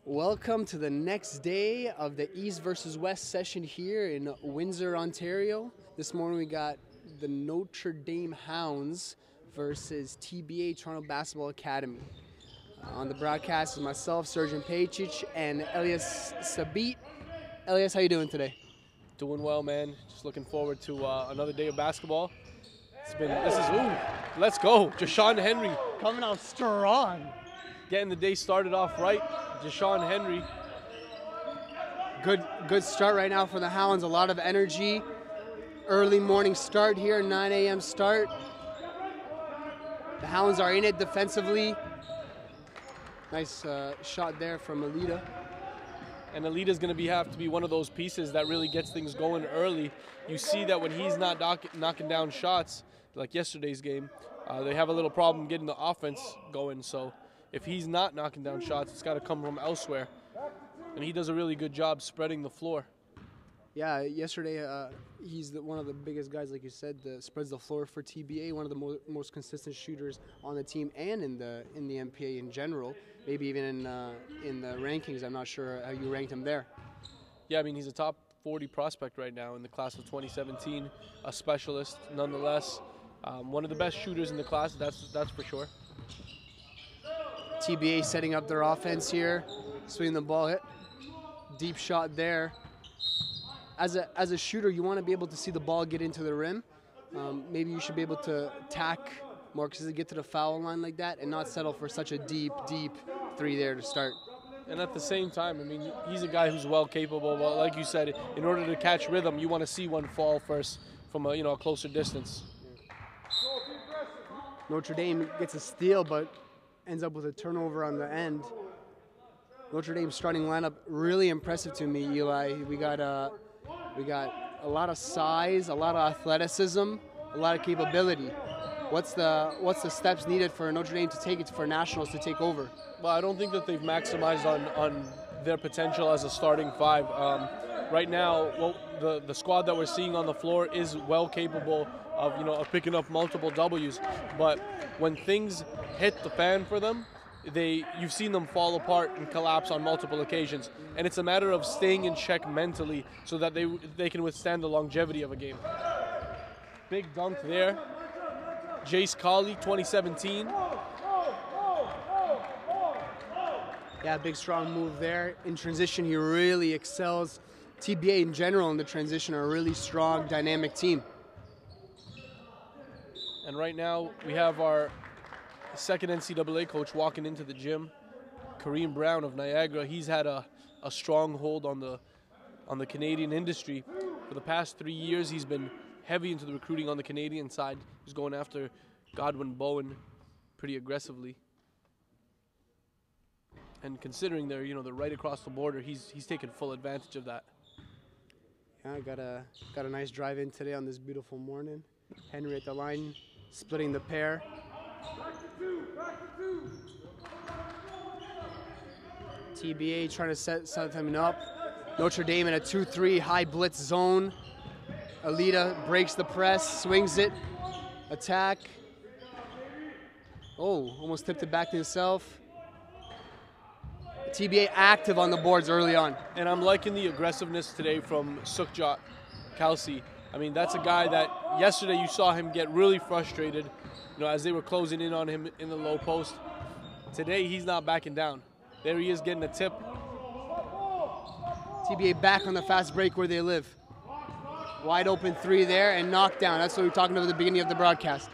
Welcome to the next day of the East versus West session here in Windsor, Ontario. This morning we got the Notre Dame Hounds versus TBA Toronto Basketball Academy. On the broadcast is myself, Sergeant Pejcic, and Elias Sabit. Elias, how you doing today? Doing well, man. Just looking forward to another day of basketball. Let's go. Jashawn Henry Coming out strong. getting the day started off right. Jashawn Henry. Good start right now for the Hounds. A lot of energy. Early morning start here, 9 a.m. start. The Hounds are in it defensively. Nice shot there from Alita. And Alita's going to have to be one of those pieces that really gets things going early. You see that when he's not knocking down shots, like yesterday's game, they have a little problem getting the offense going. So if he's not knocking down shots, it's got to come from elsewhere. And he does a really good job spreading the floor. Yeah, yesterday he's one of the biggest guys, like you said, that spreads the floor for TBA. One of the most consistent shooters on the team and in the MPA in general. Maybe even in the rankings. I'm not sure how you ranked him there. Yeah, I mean he's a top 40 prospect right now in the class of 2017. A specialist, nonetheless. One of the best shooters in the class. That's for sure. TBA setting up their offense here, swinging the ball, hit deep shot there. As a shooter, you want to be able to see the ball get into the rim. Maybe you should be able to tack more because get to the foul line like that and not settle for such a deep three there to start. And at the same time, I mean, he's a guy who's well capable. But like you said, in order to catch rhythm, you want to see one fall first from a closer distance. Notre Dame gets a steal, but ends up with a turnover on the end. Notre Dame's starting lineup really impressive to me, Eli. We got a lot of size, a lot of athleticism, a lot of capability. What's the steps needed for Notre Dame to take it for Nationals to take over? Well, I don't think that they've maximized on their potential as a starting five. Right now, the squad that we're seeing on the floor is well capable of picking up multiple W's. But when things hit the fan for them, you've seen them fall apart and collapse on multiple occasions. And it's a matter of staying in check mentally so that they can withstand the longevity of a game. Big dunk there. Jace Colley, 2017. Yeah, big strong move there. In transition, he really excels. TBA in general in the transition are a really strong, dynamic team. And right now we have our second NCAA coach walking into the gym, Kareem Brown of Niagara. He's had a strong hold on the Canadian industry. For the past 3 years, he's been heavy into the recruiting on the Canadian side. He's going after Godwin Bowen pretty aggressively. And considering they're right across the border, he's taken full advantage of that. Yeah, got a nice drive in today on this beautiful morning. Henry at the line, splitting the pair. TBA trying to set something up. Notre Dame in a 2-3 high blitz zone. Alita breaks the press, swings it, attack. Oh, almost tipped it back to himself. TBA active on the boards early on. And I'm liking the aggressiveness today from Sukjot Kelsey. I mean, that's a guy that yesterday you saw him get really frustrated, as they were closing in on him in the low post. Today, he's not backing down. There he is getting a tip. TBA back on the fast break where they live. Wide open three there and knocked down. That's what we were talking about at the beginning of the broadcast.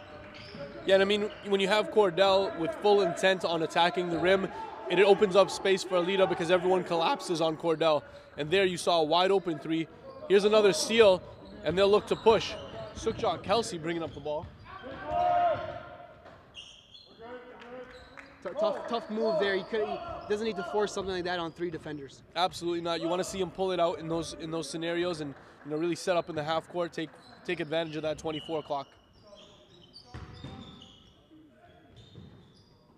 Yeah, and I mean, when you have Cordell with full intent on attacking the rim, it opens up space for Alita because everyone collapses on Cordell. And there you saw a wide open three. Here's another steal, and they'll look to push. Sukjot Kelsey bringing up the ball. Tough move there. He doesn't need to force something like that on three defenders. Absolutely not. You want to see him pull it out in those scenarios and really set up in the half court, take advantage of that 24 o'clock.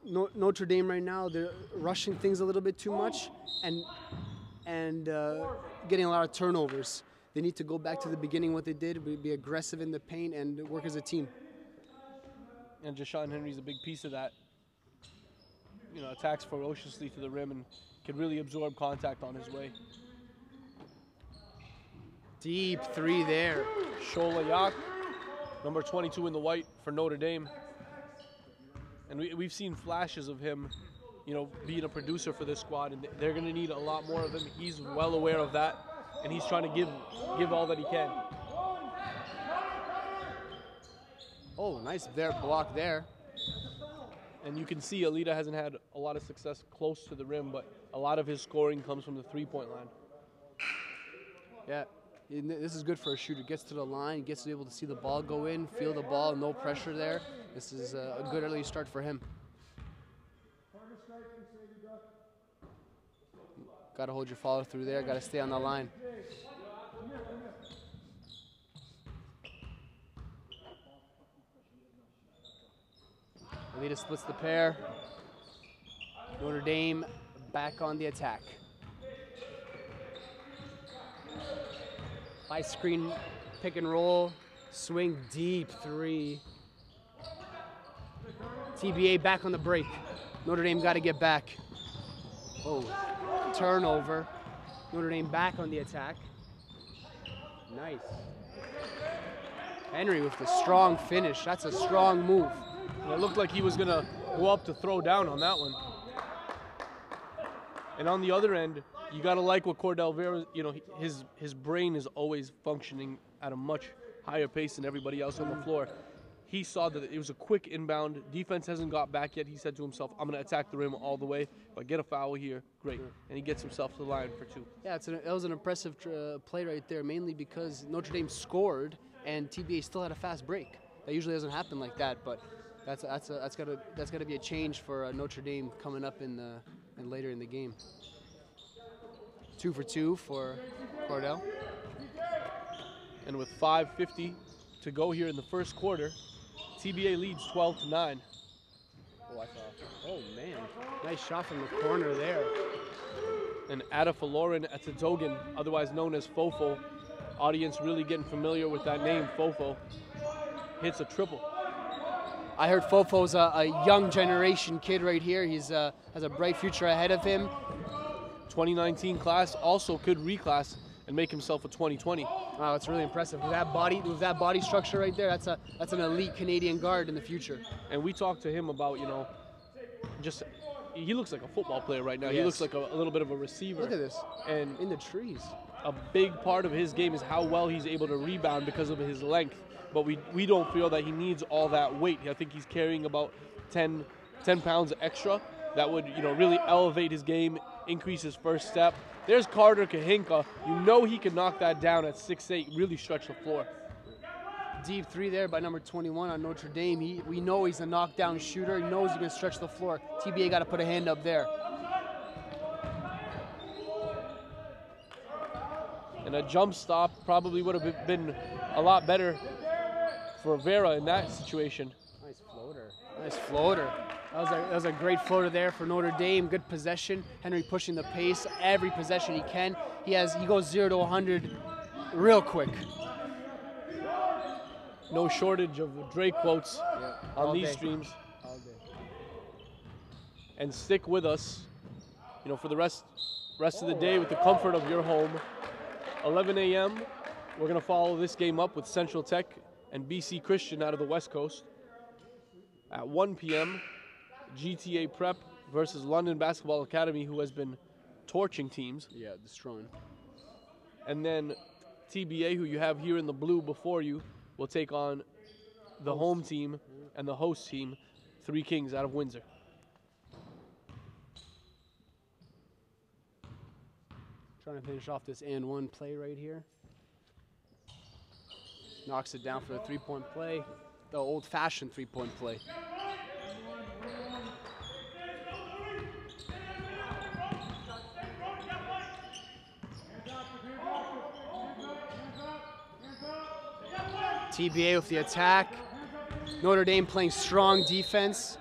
Notre Dame right now, they're rushing things a little bit too much and getting a lot of turnovers. They need to go back to the beginning what they did, be aggressive in the paint and work as a team. And Jashawn Henry's a big piece of that. Attacks ferociously to the rim and can really absorb contact on his way. Deep three there. Shola Yak, number 22 in the white for Notre Dame. And we've seen flashes of him, you know, being a producer for this squad, and they're going to need a lot more of him. He's well aware of that, and he's trying to give all that he can. Oh, nice there block there. And you can see Alita hasn't had a lot of success close to the rim, but a lot of his scoring comes from the three-point line. Yeah, this is good for a shooter. Gets to the line, gets to be able to see the ball go in, feel the ball, no pressure there. This is a good early start for him. Got to hold your follow through there. Got to stay on the line. Alita splits the pair. Notre Dame back on the attack. High screen pick and roll. Swing deep three. TBA back on the break. Notre Dame got to get back. Oh, turnover. Notre Dame back on the attack. Nice. Henry with the strong finish. That's a strong move. It looked like he was going to go up to throw down on that one. And on the other end, you got to like what Cordell Vera, you know, his brain is always functioning at a much higher pace than everybody else on the floor. He saw that it was a quick inbound. Defense hasn't got back yet. He said to himself, I'm going to attack the rim all the way. If I get a foul here, great. And he gets himself to the line for two. Yeah, that was an impressive play right there, mainly because Notre Dame scored and TBA still had a fast break. That usually doesn't happen like that, but that's got to be a change for Notre Dame coming up and later in the game. 2 for 2 for Cordell. And with 5:50 to go here in the first quarter, TBA leads 12-9. Oh man, nice shot from the corner there. And Adafaloran Atadogan, otherwise known as Fofo, audience really getting familiar with that name, Fofo, hits a triple. I heard Fofo's a young generation kid right here. He's has a bright future ahead of him. 2019 class, also could reclass and make himself a 2020. Wow, that's really impressive. With that body structure right there, that's an elite Canadian guard in the future. And we talked to him about, you know, just he looks like a football player right now. Yes. He looks like a little bit of a receiver. Look at this. And in the trees. A big part of his game is how well he's able to rebound because of his length. But we don't feel that he needs all that weight. I think he's carrying about 10 pounds extra. That would, you know, really elevate his game, increase his first step. There's Carter Kahinka. You know he can knock that down at 6'8", really stretch the floor. Deep three there by number 21 on Notre Dame. We know he's a knockdown shooter. He knows he can stretch the floor. TBA got to put a hand up there. And a jump stop probably would have been a lot better for Vera in that situation. Nice floater. Nice floater. That was a great floater there for Notre Dame. Good possession. Henry pushing the pace every possession he can. He goes 0 to 100 real quick. No shortage of Drake quotes on these day. streams. All day. And stick with us, you know, for the rest of the day with the comfort of your home. 11 a.m. We're gonna follow this game up with Central Tech and BC Christian out of the West Coast. At 1 p.m. GTA Prep versus London Basketball Academy, who has been torching teams. Yeah, destroying. And then TBA, who you have here in the blue before you, will take on the home team and the host team, Three Kings out of Windsor. Trying to finish off this and one play right here. Knocks it down for a three-point play. The old-fashioned three-point play. TBA with the attack. Notre Dame playing strong defense.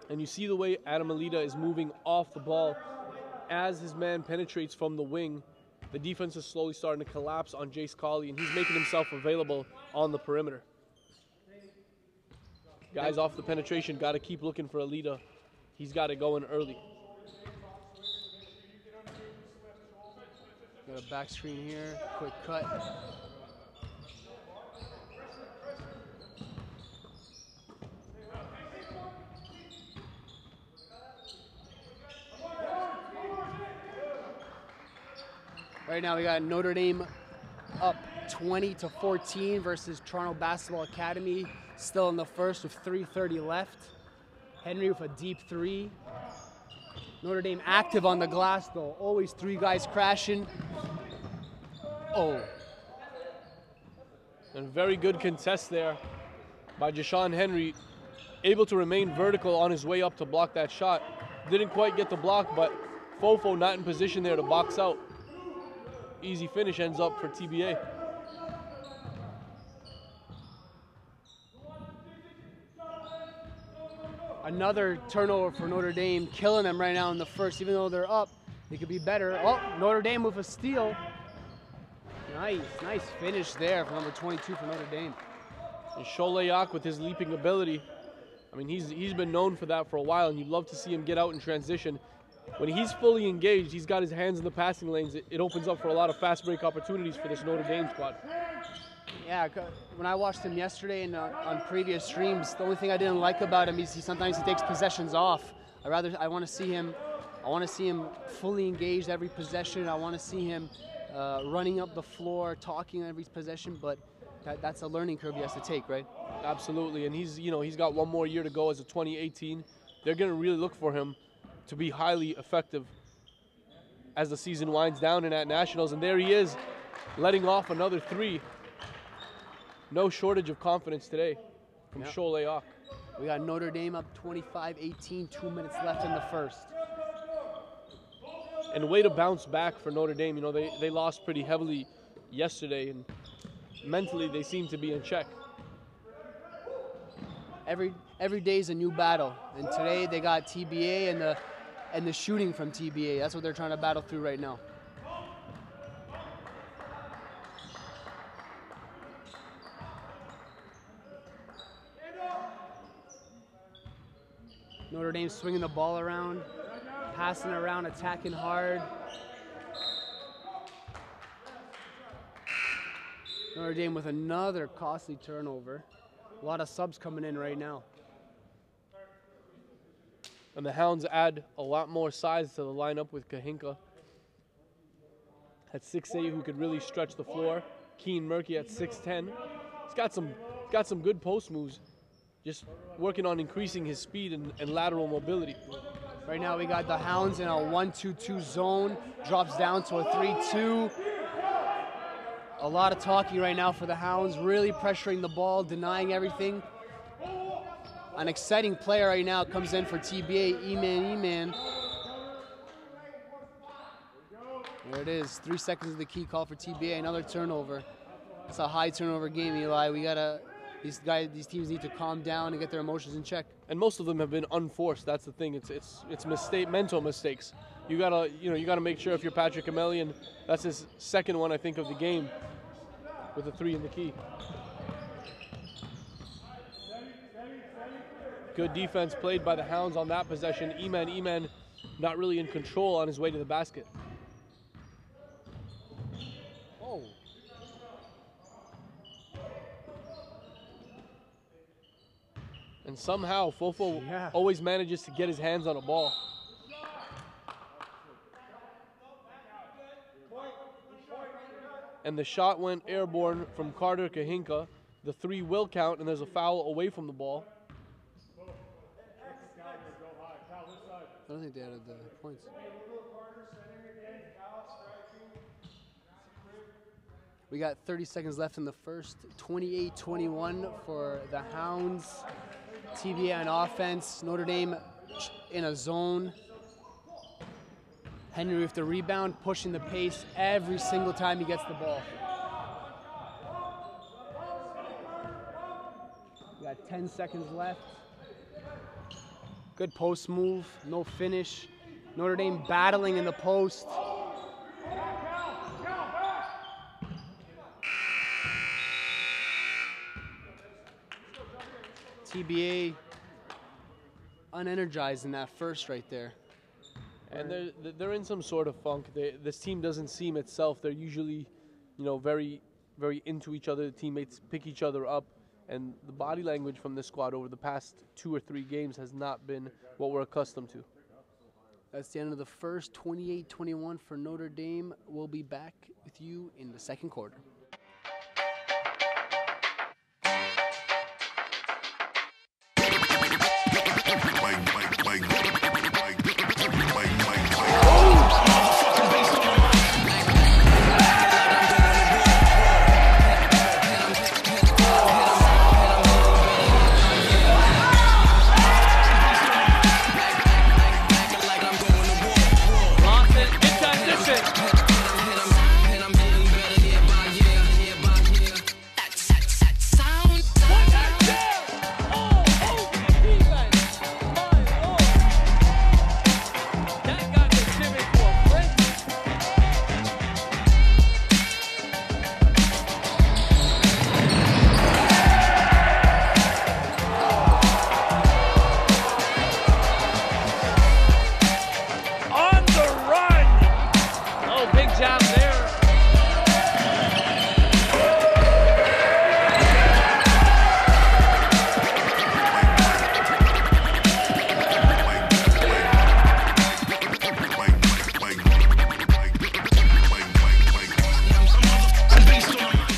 And you see the way Adam Alita is moving off the ball. As his man penetrates from the wing, the defense is slowly starting to collapse on Jace Colley, and he's making himself available on the perimeter. Guys off the penetration, got to keep looking for Alita. He's got it going early. Got a back screen here, quick cut. Right now we got Notre Dame up 20-14 versus Toronto Basketball Academy, still in the first with 3:30 left. Henry with a deep three. Notre Dame active on the glass though, always three guys crashing. Oh. And very good contest there by Jashawn Henry, able to remain vertical on his way up to block that shot. Didn't quite get the block, but Fofo not in position there to box out. Easy finish ends up for TBA. Another turnover for Notre Dame, killing them right now in the first. Even though they're up, they could be better. Oh, Notre Dame with a steal. Nice finish there for number 22 for Notre Dame. And Sholeyak with his leaping ability. I mean, he's been known for that for a while, and you'd love to see him get out in transition. When he's fully engaged, he's got his hands in the passing lanes. It opens up for a lot of fast break opportunities for this Notre Dame squad. Yeah, when I watched him yesterday and on previous streams, the only thing I didn't like about him is sometimes he takes possessions off. I want to see him fully engaged every possession. I want to see him running up the floor, talking every possession, but that's a learning curve he has to take, right? Absolutely, and he's got one more year to go as a 2018. They're going to really look for him to be highly effective as the season winds down and at Nationals, and there he is, letting off another three. No shortage of confidence today from Sholeyak. We got Notre Dame up 25-18, 2 minutes left in the first. And a way to bounce back for Notre Dame. You know, they lost pretty heavily yesterday, and mentally they seem to be in check. Every day is a new battle, and today they got TBA and the shooting from TBA. That's what they're trying to battle through right now. Notre Dame swinging the ball around, passing around, attacking hard. Notre Dame with another costly turnover. A lot of subs coming in right now. And the Hounds add a lot more size to the lineup with Kahinka at 6'8", who could really stretch the floor. Keen Murky at 6'10". He's got some good post moves. Just working on increasing his speed and lateral mobility. Right now we got the Hounds in a 1-2-2 zone. Drops down to a 3-2. A lot of talking right now for the Hounds. Really pressuring the ball, denying everything. An exciting player right now comes in for TBA, E-Man. There it is. 3 seconds of the key call for TBA. Another turnover. It's a high turnover game, Eli. These teams need to calm down and get their emotions in check. And most of them have been unforced. That's the thing. It's mental mistakes. You gotta make sure if you're Patrick Emelian, that's his second one I think of the game, with a 3 in the key. Good defense played by the Hounds on that possession. E-Man not really in control on his way to the basket. Oh. And somehow Fofo always manages to get his hands on a ball. And the shot went airborne from Carter Kahinka. The 3 will count, and there's a foul away from the ball. I don't think they added the points. We got 30 seconds left in the first. 28-21 for the Hounds. TBA on offense. Notre Dame in a zone. Henry with the rebound, pushing the pace every single time he gets the ball. We got 10 seconds left. Good post move, no finish. Notre Dame battling in the post. TBA unenergized in that first right there. And they're in some sort of funk. This team doesn't seem itself. They're usually, very, very into each other. The teammates pick each other up. And the body language from this squad over the past 2 or 3 games has not been what we're accustomed to. That's the end of the first, 28-21 for Notre Dame. We'll be back with you in the second quarter.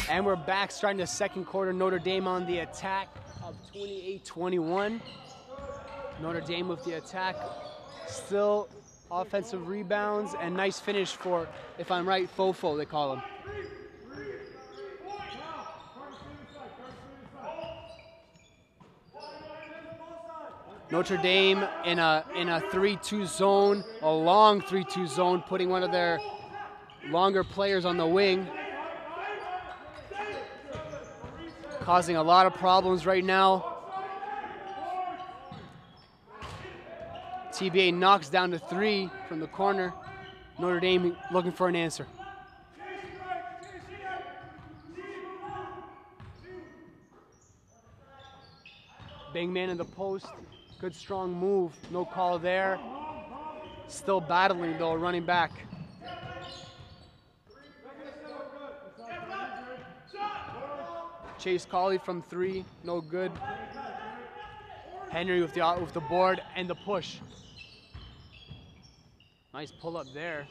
And we're back starting the second quarter. Notre Dame on the attack of 28-21. Notre Dame with the attack. Still offensive rebounds and nice finish for, if I'm right, Fofo they call him. Notre Dame in a 3-2 zone, a long 3-2 zone, putting one of their longer players on the wing. Causing a lot of problems right now. TBA knocks down to 3 from the corner. Notre Dame looking for an answer. Big man in the post. Good strong move. No call there. Still battling though, running back. Chase Colley from 3, no good. Henry with the board and the push. Nice pull up there.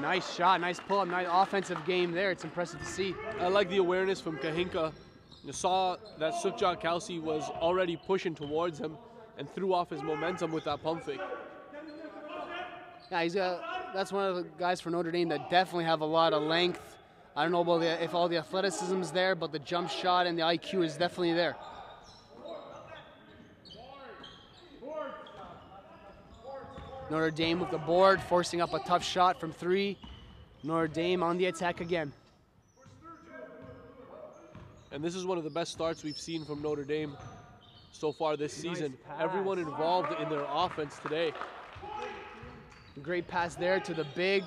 Nice shot, nice pull up, nice offensive game there. It's impressive to see. I like the awareness from Kahinka. You saw that Sukjat Kelsey was already pushing towards him and threw off his momentum with that pump fake. Yeah, that's one of the guys for Notre Dame that definitely have a lot of length. I don't know about if all the athleticism is there, but the jump shot and the IQ is definitely there. Notre Dame with the board, forcing up a tough shot from 3. Notre Dame on the attack again. And this is one of the best starts we've seen from Notre Dame so far this season. Everyone involved in their offense today. Great pass there to the big.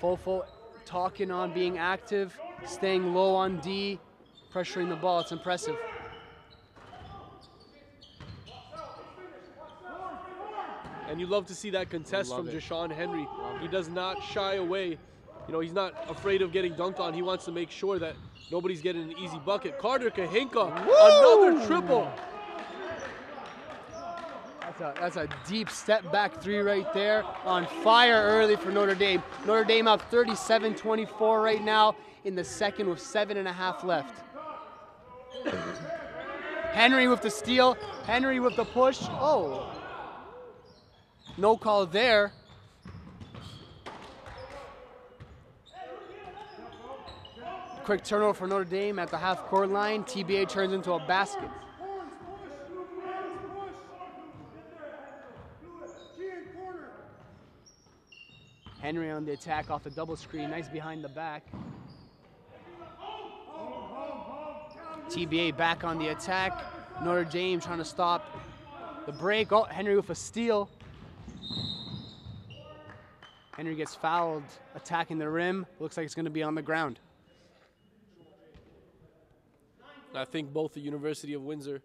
Fofo talking on being active, staying low on D, pressuring the ball. It's impressive. And you love to see that contest from Jashawn Henry. He does not shy away. He's not afraid of getting dunked on. He wants to make sure that nobody's getting an easy bucket. Carter Kahinka, another triple. That's a deep step back 3 right there. On fire early for Notre Dame. Notre Dame up 37-24 right now in the second with 7.5 left. Henry with the steal. Henry with the push. Oh. No call there. Quick turnover for Notre Dame at the half-court line. TBA turns into a basket. Henry on the attack off the double screen. Nice behind the back. TBA back on the attack. Notre Dame trying to stop the break. Oh, Henry with a steal. Henry gets fouled, attacking the rim. Looks like it's going to be on the ground. I think both the University of Windsor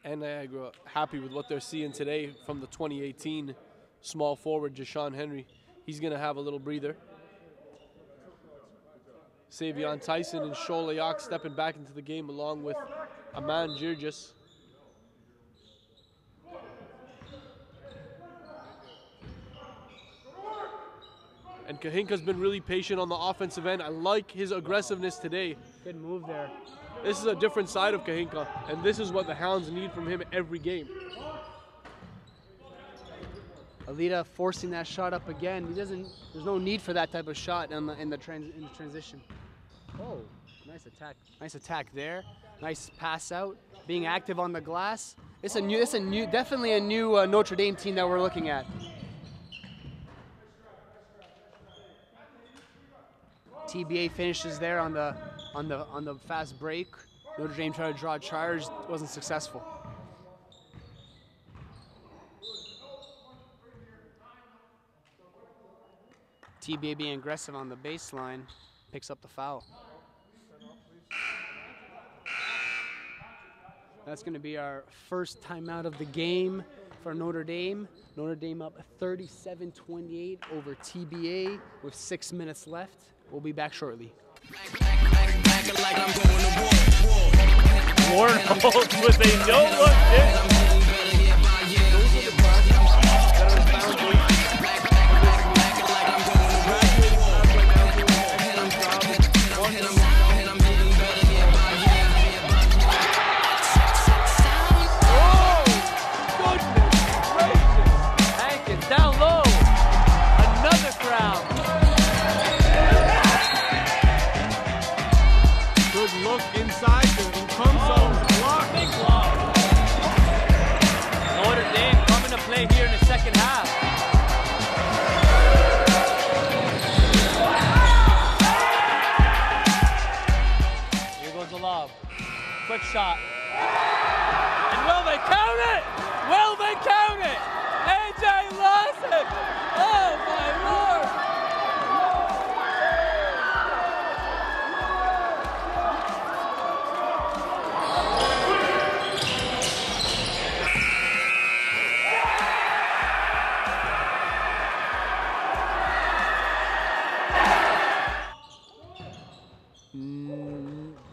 and Niagara happy with what they're seeing today from the 2018 small forward, Jashawn Henry. He's going to have a little breather. Savion Tyson and Sholayak stepping back into the game along with Aman Girgis. And Kahinka's been really patient on the offensive end. I like his aggressiveness today. Good move there. This is a different side of Kahinka, and this is what the Hounds need from him every game. Alita forcing that shot up again. There's no need for that type of shot in the transition. Oh, nice attack. Nice attack there. Nice pass out. Being active on the glass. It's definitely a new Notre Dame team that we're looking at. TBA finishes there on the fast break. Notre Dame tried to draw a charge, wasn't successful. TBA being aggressive on the baseline, picks up the foul. That's going to be our first timeout of the game for Notre Dame. Notre Dame up 37-28 over TBA with 6 minutes left. We'll be back shortly. Warren Holtz with a no-look kick. Down low, another crowd. Good look inside to Tecumseh's block. Big block. Notre Dame coming to play here in the second half. Here goes the lob. Quick shot. And will they count it? Will they count it? AJ Lawson! Oh my Lord!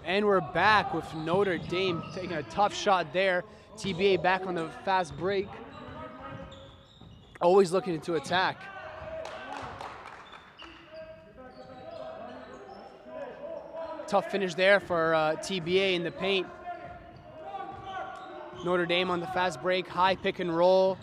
And we're back with Notre Dame taking a tough shot there. TBA back on the fast break. Always looking to attack. Tough finish there for TBA in the paint. Notre Dame on the fast break, high pick and roll.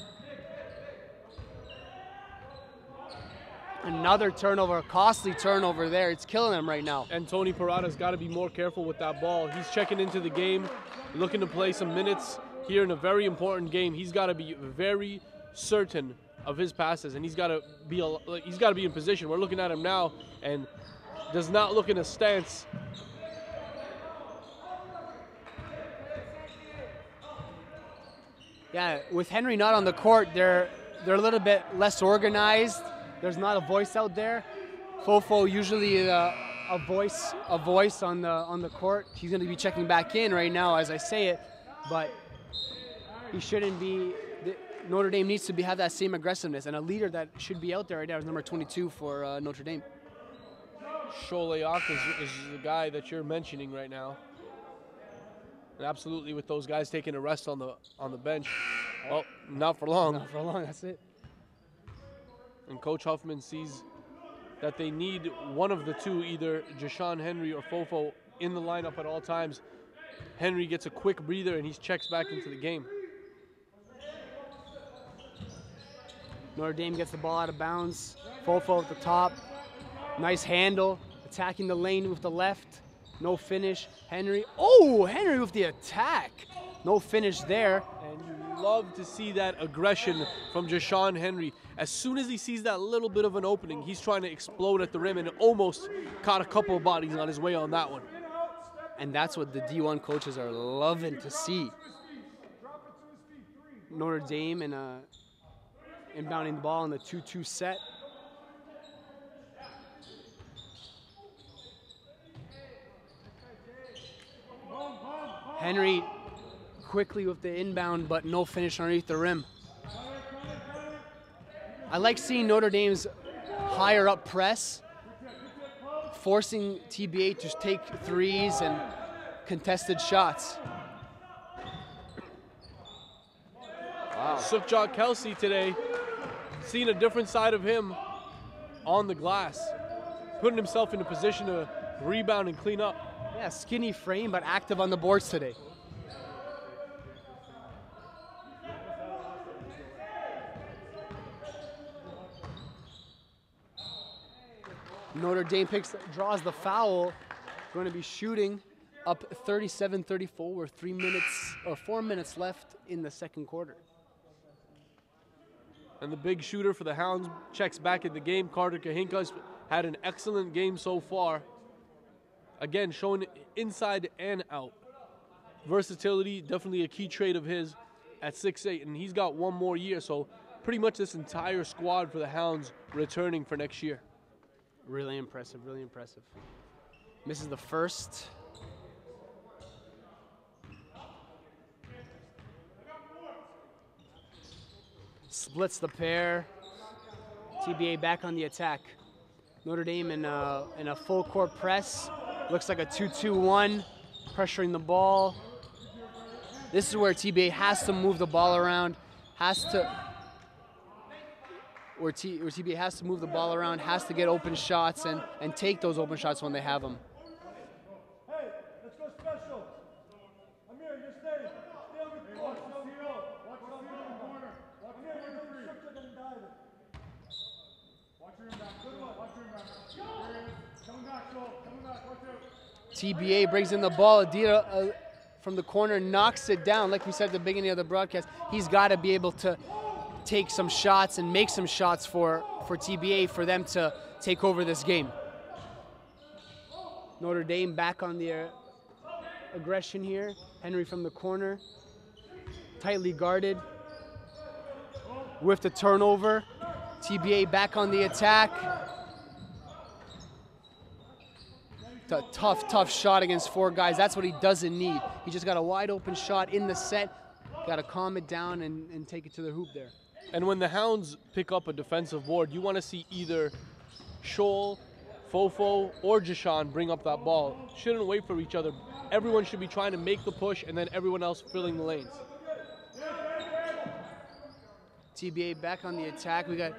Another turnover, a costly turnover there. It's killing them right now. And Tony Parada's got to be more careful with that ball. He's checking into the game, looking to play some minutes here in a very important game. He's got to be very certain of his passes, and he's got to be in position. We're looking at him now, and does not look in a stance. Yeah, with Henry not on the court, they're a little bit less organized. There's not a voice out there. Fofo usually a voice on the court. He's going to be checking back in right now as I say it, but he shouldn't be. Notre Dame needs to have that same aggressiveness, and a leader that should be out there right now is number 22 for Notre Dame. Sholayak is the guy that you're mentioning right now. And absolutely, with those guys taking a rest on the bench. Well, not for long. Not for long, that's it. And Coach Huffman sees that they need one of the two, either Jashawn Henry or Fofo, in the lineup at all times. Henry gets a quick breather and he checks back into the game. Notre Dame gets the ball out of bounds. Fofo at the top. Nice handle. Attacking the lane with the left. No finish. Henry. Oh, Henry with the attack. No finish there. And you love to see that aggression from Jashawn Henry. As soon as he sees that little bit of an opening, he's trying to explode at the rim and almost caught a couple of bodies on his way on that one. And that's what the D1 coaches are loving to see. Notre Dame inbounding the ball in the 2-2 set. Henry quickly with the inbound, but no finish underneath the rim. I like seeing Notre Dame's higher up press, forcing TBA to take threes and contested shots. Wow. Sukjot Kelsey today, seeing a different side of him on the glass, putting himself in a position to rebound and clean up. Yeah, skinny frame, but active on the boards today. Notre Dame draws the foul. Going to be shooting up 37-34 with 4 minutes left in the second quarter. And the big shooter for the Hounds checks back in the game. Carter Kahinka's had an excellent game so far. Again, showing inside and out. Versatility, definitely a key trait of his at 6'8", and he's got one more year. So pretty much this entire squad for the Hounds returning for next year. Really impressive, really impressive. Misses the first. Splits the pair. TBA back on the attack. Notre Dame in a full court press. Looks like a 2-2-1, pressuring the ball. This is where TBA has to move the ball around, where TBA has to move the ball around, has to get open shots and take those open shots when they have them. Hey, let's go special. Amir, you're staying. Stay on the court. Watch Amir in the corner. Amir, you're going to structure and dive it. Watch your inbound. Good one. Watch your inbound. There it is. Coming back, Joel. Coming back. Watch out. TBA brings in the ball. Adira from the corner knocks it down. Like we said at the beginning of the broadcast, he's got to be able to take some shots and make some shots for TBA for them to take over this game. Notre Dame back on the aggression here. Henry from the corner, tightly guarded. With the turnover, TBA back on the attack. A tough shot against four guys. That's what he doesn't need. He just got a wide open shot in the set. Got to calm it down and take it to the hoop there. And when the Hounds pick up a defensive board, you want to see either Shoal, Fofo, or Jashawn bring up that ball. Shouldn't wait for each other. Everyone should be trying to make the push and then everyone else filling the lanes. TBA back on the attack. We got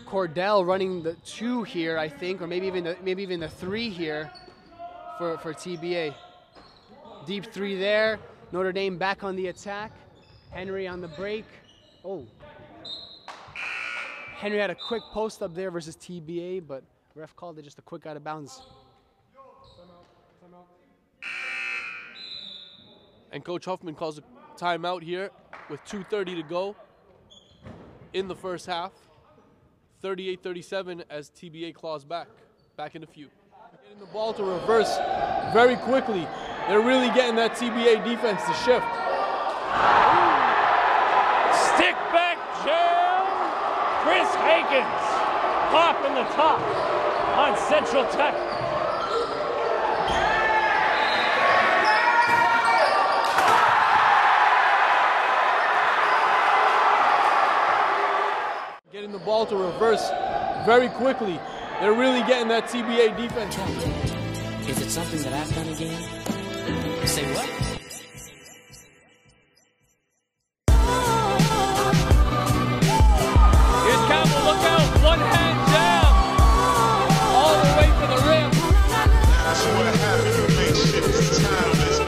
Cordell running the 2 here, I think, or maybe even the 3 here for TBA. Deep 3 there. Notre Dame back on the attack. Henry on the break. Oh. Henry had a quick post up there versus TBA, but ref called it just a quick out of bounds. And Coach Huffman calls a timeout here with 2:30 to go in the first half. 38-37 as TBA claws back in a few. Getting the ball to reverse very quickly. They're really getting that TBA defense to shift. Stick back jam. Chris Hankins popping the top on Central Tech. Getting the ball to reverse very quickly. They're really getting that TBA defense. Is it something that I've done again? Say what? Here's Campbell, look out, one hand down, all the way to the rim. So what happened to make shit this timeless?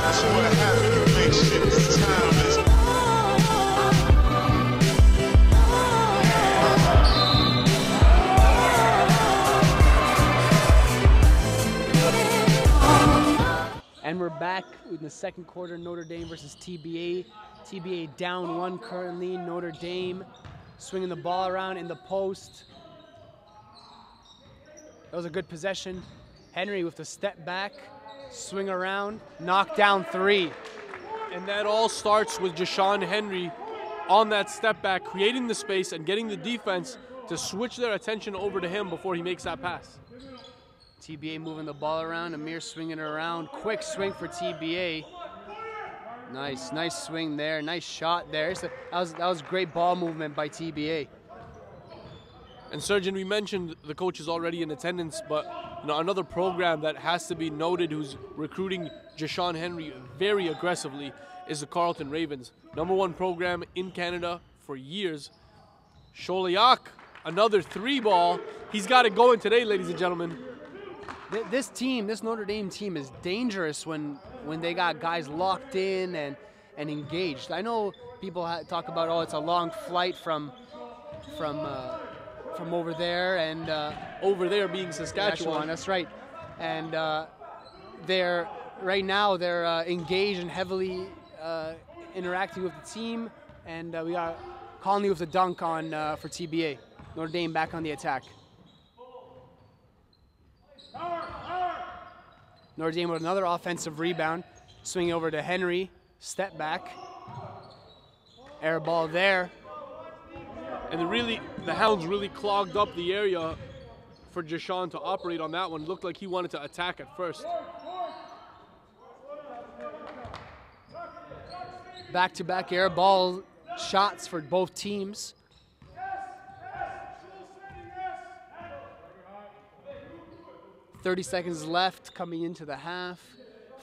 So what happened to make shit this timeless? And we're back in the second quarter, Notre Dame versus TBA. TBA down 1 currently. Notre Dame swinging the ball around in the post. That was a good possession. Henry with the step back, swing around, knock down 3. And that all starts with Jashawn Henry on that step back, creating the space and getting the defense to switch their attention over to him before he makes that pass. TBA moving the ball around, Amir swinging it around. Quick swing for TBA. Nice swing there, nice shot there. That was great ball movement by TBA. And Surgeon, we mentioned the coach is already in attendance, but another program that has to be noted who's recruiting Jashawn Henry very aggressively is the Carleton Ravens. #1 program in Canada for years. Sholiak, another 3-ball. He's got it going today, ladies and gentlemen. This Notre Dame team is dangerous when they got guys locked in and engaged. I know people talk about, oh, it's a long flight from over there, and over there being Saskatchewan. That's right. And they're engaged and heavily interacting with the team. And we got Conley with the dunk on for TBA. Notre Dame back on the attack. Notre Dame with another offensive rebound, swinging over to Henry, step back, air ball there. And the Hounds really clogged up the area for Jashawn to operate on that one. Looked like he wanted to attack at first. Back-to-back air ball shots for both teams. .30 seconds left coming into the half.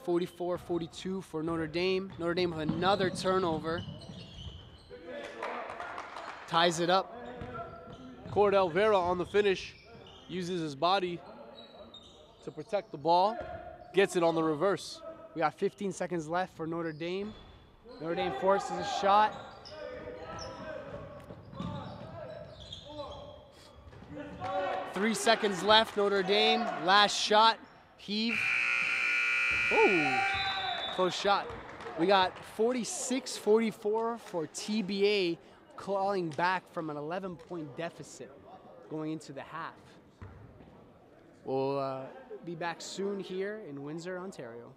44-42 for Notre Dame. Notre Dame with another turnover. Ties it up. Cordell Vera on the finish uses his body to protect the ball, gets it on the reverse. We got 15 seconds left for Notre Dame. Notre Dame forces a shot. Three seconds left, Notre Dame. Last shot, heave. Ooh, close shot. We got 46-44 for TBA, clawing back from an 11-point deficit going into the half. We'll be back soon here in Windsor, Ontario.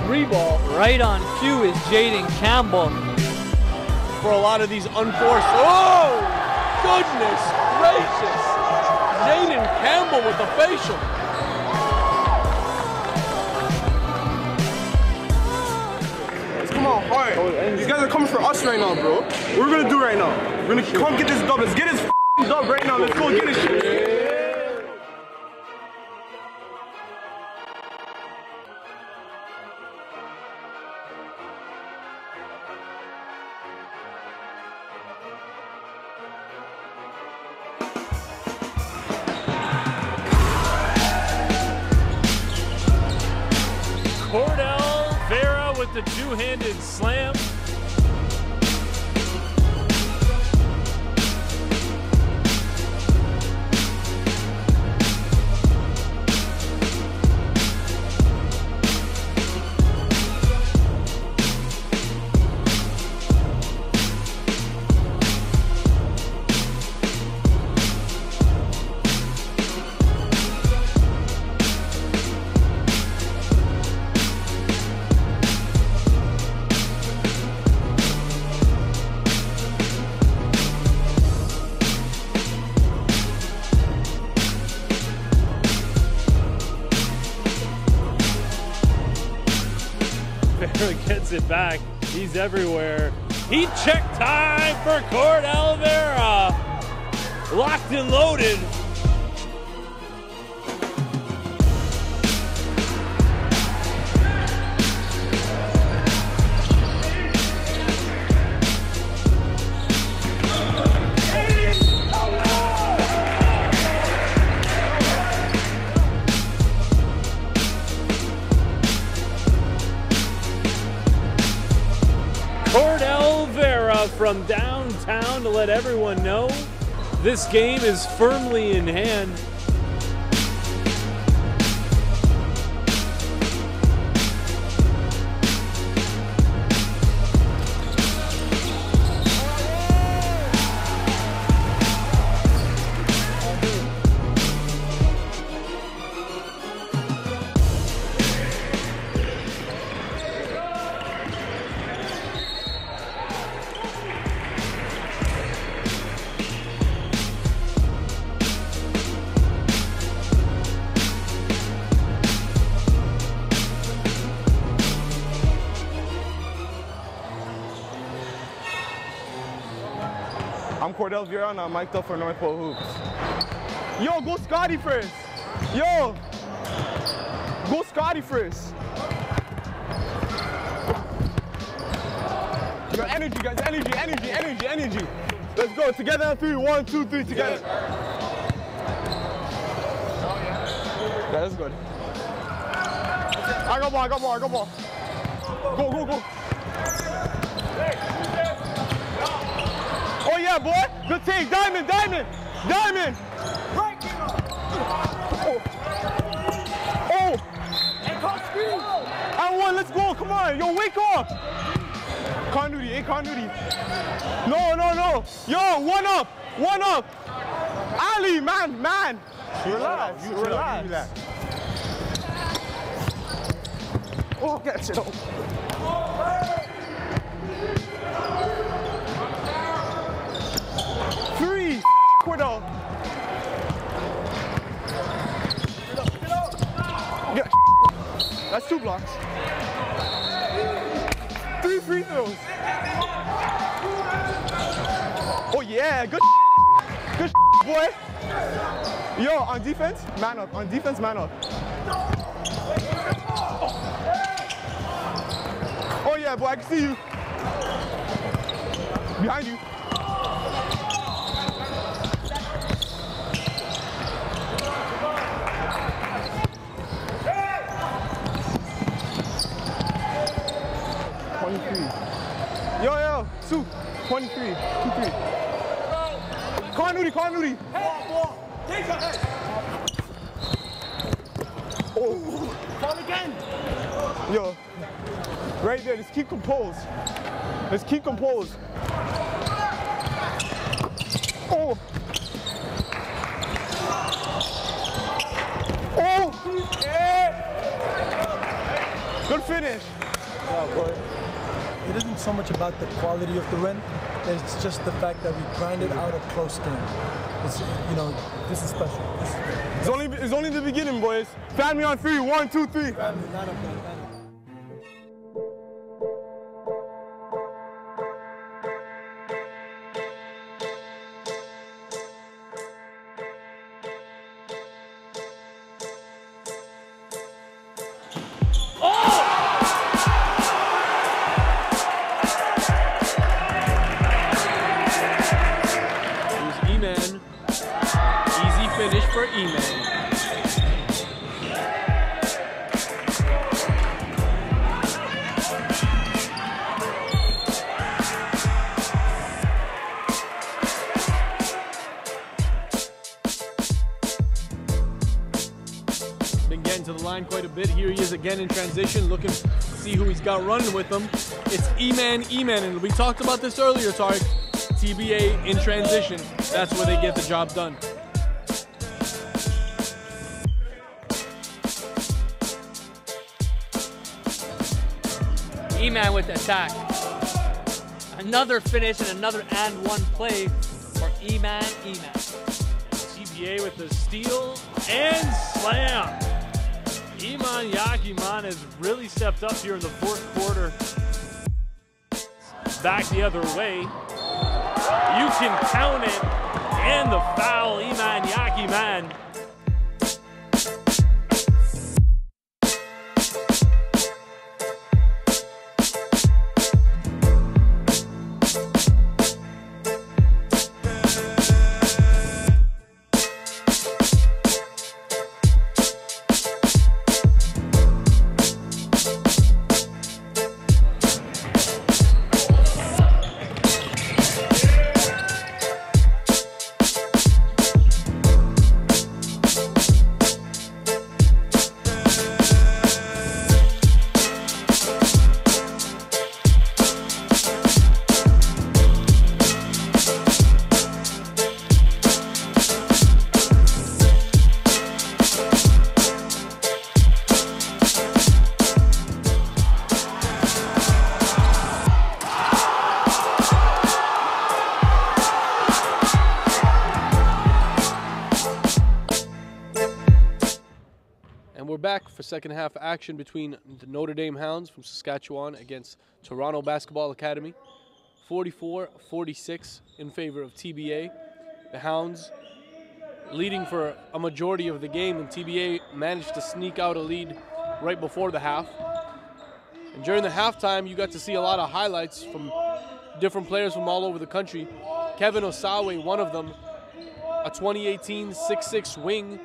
3 ball. Right on cue is Jaden Campbell. For a lot of these unforced. Oh, goodness gracious. Jaden Campbell with the facial. Come on, hard. These guys are coming for us right now, bro. What we're gonna do right now? We're gonna come get this dub. Let's get this dub right now. Let's go get this shit. With the two-handed slam. Gets it back. He's everywhere. Heat check time for Cord Oliveira. Locked and loaded. From downtown to let everyone know this game is firmly in hand. I'm Cordell Vera and I'm mic'd up for North Pole Hoops. Yo, go Scotty first. Yo, go Scotty first. Yo, energy, guys, energy, energy, energy, energy. Let's go, together on 3, 1, 2, 3, together. Yeah, that's good. I got ball, I got ball, I got ball. Go, go, go. Oh yeah, boy. Good take. Diamond, diamond, diamond. Oh. Oh. And one, let's go. Come on. Yo, wake up. Continuity, hey, continuity. No, no, no. Yo, one up. One up. Ali, man, man. Relax, relax. Oh, get it up. Three, Cordell. Yeah. That's 2 blocks. 3 free throws. Oh yeah, good. Good boy. Yo, on defense, man up. On defense, man up. Oh yeah, boy, I can see you. Behind you. Yo, yo, Sue, 23, 2-3. Continuity, continuity. Oh, fall again. Yo, right there, just keep composed. Let's keep composed. Oh. Oh. Yeah. Good finish. It isn't so much about the quality of the win, it's just the fact that we grinded out a close game. It's, you know, this is special. It's only the beginning, boys. Fan me on 3. 1, 2, 3. Finish for E-Man. Been getting to the line quite a bit. Here he is again in transition, looking to see who he's got running with him. It's E-Man, and we talked about this earlier, Tarek. TBA in transition, that's where they get the job done. E-Man with the attack. Another finish and another and one play for E-Man. TBA with the steal and slam. Iman Yakiman has really stepped up here in the fourth quarter. Back the other way. You can count it. And the foul, Iman Yakiman. We're back for second half action between the Notre Dame Hounds from Saskatchewan against Toronto Basketball Academy. 44-46 in favor of TBA. The Hounds leading for a majority of the game, and TBA managed to sneak out a lead right before the half. And during the halftime, you got to see a lot of highlights from different players from all over the country. Kevin Osawe, one of them, a 2018 6'6" wing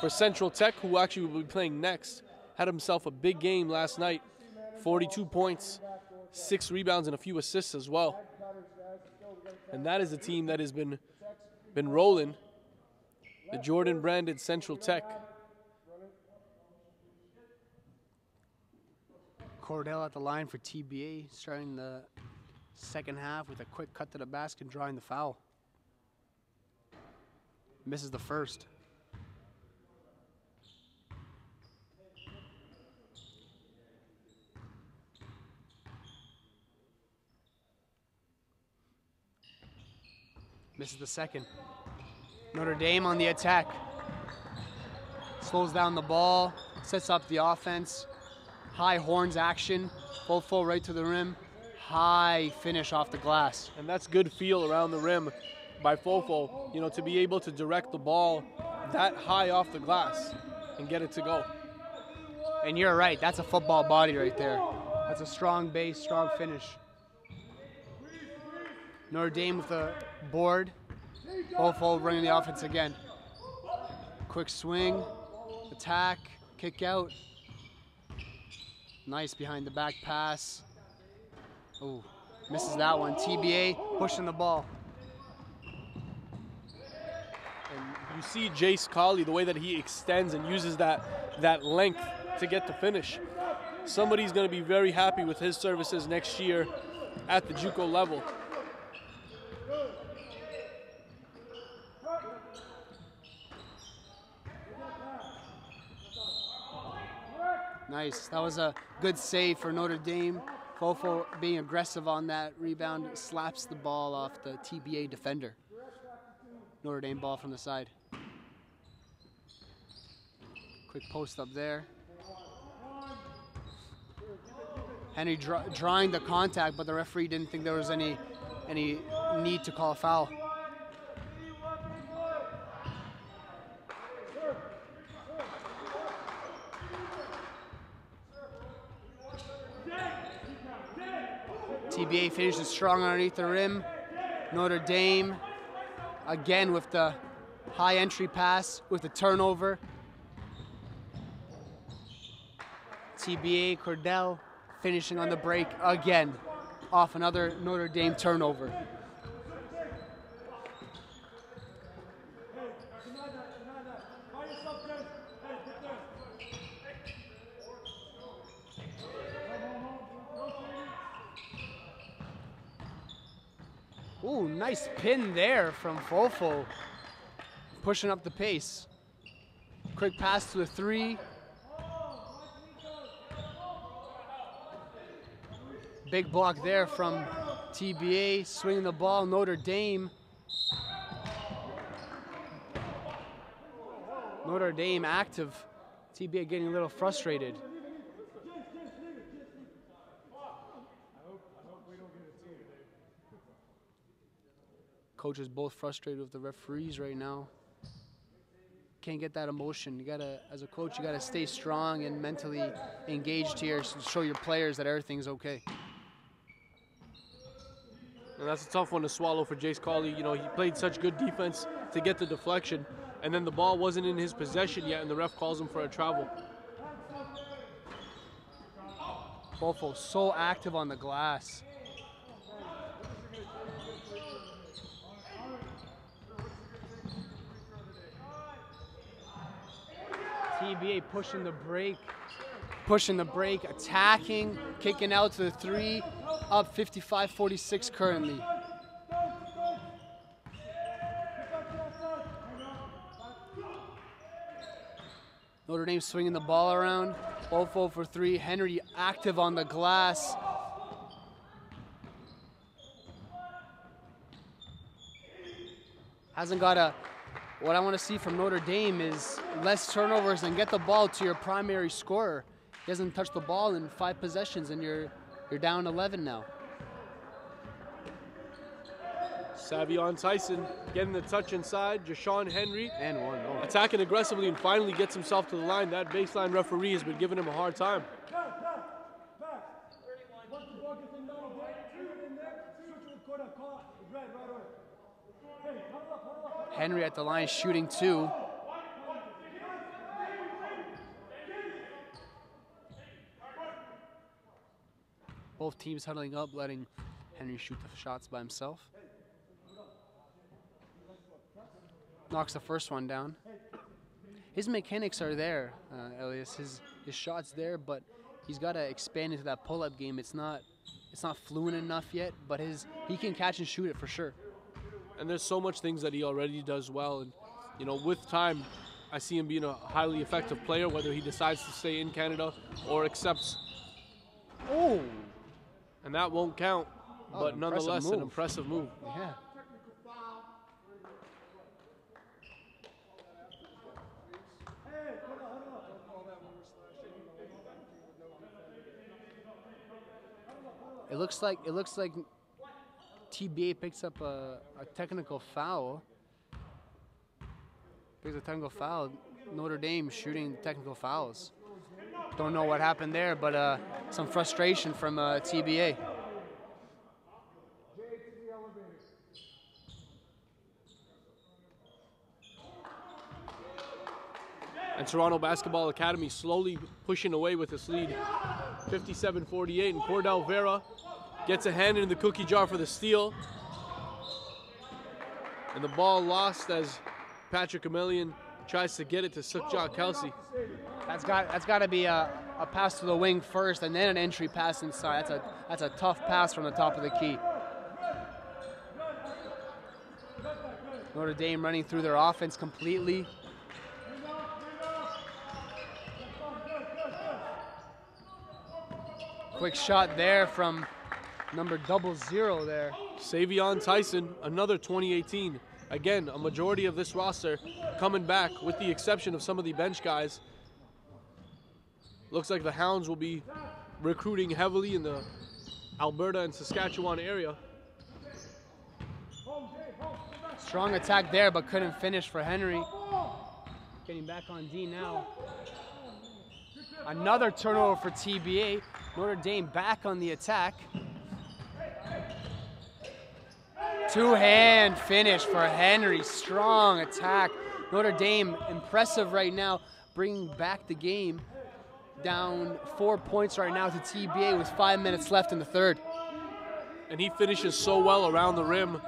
for Central Tech, who actually will be playing next, had himself a big game last night. 42 points, 6 rebounds, and a few assists as well. And that is a team that has been rolling. The Jordan-branded Central Tech. Cordell at the line for TBA, starting the second half with a quick cut to the basket and drawing the foul. Misses the first. Misses the second. Notre Dame on the attack. Slows down the ball, sets up the offense. High horns action, full right to the rim. High finish off the glass. And that's good feel around the rim by Fofo, you know, to be able to direct the ball that high off the glass and get it to go. And you're right, that's a football body right there. That's a strong base, strong finish. Notre Dame with a board. Fofo running the offense again. Quick swing, attack, kick out. Nice behind the back pass. Oh, misses that one. TBA pushing the ball. And you see Jace Colley, the way that he extends and uses that length to get the finish. Somebody's going to be very happy with his services next year at the JUCO level. Nice. That was a good save for Notre Dame. Fofo being aggressive on that rebound, slaps the ball off the TBA defender. Notre Dame ball from the side. Quick post up there. Henry drawing the contact, but the referee didn't think there was any need to call a foul. TBA finishes strong underneath the rim. Notre Dame, again with the high entry pass, with the turnover. TBA, Cordell finishing on the break again, off another Notre Dame turnover. Ooh, nice pin there from Fofo, pushing up the pace. Quick pass to the three. Big block there from TBA, swinging the ball, Notre Dame. Notre Dame active, TBA getting a little frustrated. Coaches both frustrated with the referees right now. Can't get that emotion. You gotta, as a coach, you gotta stay strong and mentally engaged here to show your players that everything's okay. And that's a tough one to swallow for Jace Cawley. You know, he played such good defense to get the deflection, and then the ball wasn't in his possession yet, and the ref calls him for a travel. Fofo so active on the glass. TBA pushing the break, attacking, kicking out to the three, up 55-46 currently. Notre Dame swinging the ball around, Fofo for three, Henry active on the glass. Hasn't got a... What I want to see from Notre Dame is less turnovers and get the ball to your primary scorer. He hasn't touched the ball in 5 possessions, and you're down 11 now. Savion Tyson getting the touch inside. Jashawn Henry and one more. Attacking aggressively and finally gets himself to the line. That baseline referee has been giving him a hard time. Henry at the line shooting 2. Both teams huddling up, letting Henry shoot the shots by himself. Knocks the first one down. His mechanics are there, Elias. His shot's there, but he's got to expand into that pull-up game. It's not fluent enough yet, but he can catch and shoot it for sure. And there's so much things that he already does well, and you know, with time, I see him being a highly effective player, whether he decides to stay in Canada or accepts. Oh, and that won't count, but nonetheless, an impressive move. Yeah. It looks like TBA picks up a technical foul. Picks a technical foul. Notre Dame shooting technical fouls. Don't know what happened there, but some frustration from TBA. And Toronto Basketball Academy slowly pushing away with this lead, 57-48, and Cordell Vera gets a hand in the cookie jar for the steal. And the ball lost as Patrick Emilian tries to get it to Sukjot Kelsey. That's got to be a pass to the wing first, and then an entry pass inside. That's a tough pass from the top of the key. Notre Dame running through their offense completely. Quick shot there from number 00 there. Savion Tyson, another 2018. Again, a majority of this roster coming back, with the exception of some of the bench guys. Looks like the Hounds will be recruiting heavily in the Alberta and Saskatchewan area. Strong attack there, but couldn't finish for Henry. Getting back on D now. Another turnover for TBA. Notre Dame back on the attack. Two-hand finish for Henry. Strong attack. Notre Dame impressive right now, bringing back the game. Down 4 points right now to TBA with 5 minutes left in the third. And he finishes so well around the rim,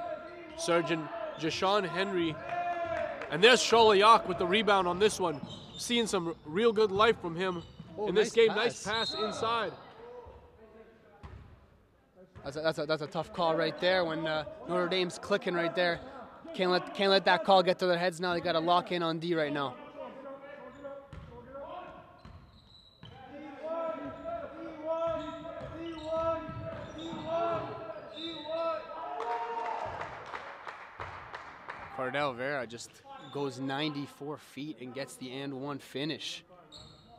Surgeon Jashawn Henry. And there's Sholayak with the rebound on this one. Seeing some real good life from him in this game. Nice pass inside. That's a tough call right there when Notre Dame's clicking right there. Can't let that call get to their heads now. They got to lock in on D right now. Cordell Vera just goes 94 feet and gets the and one finish.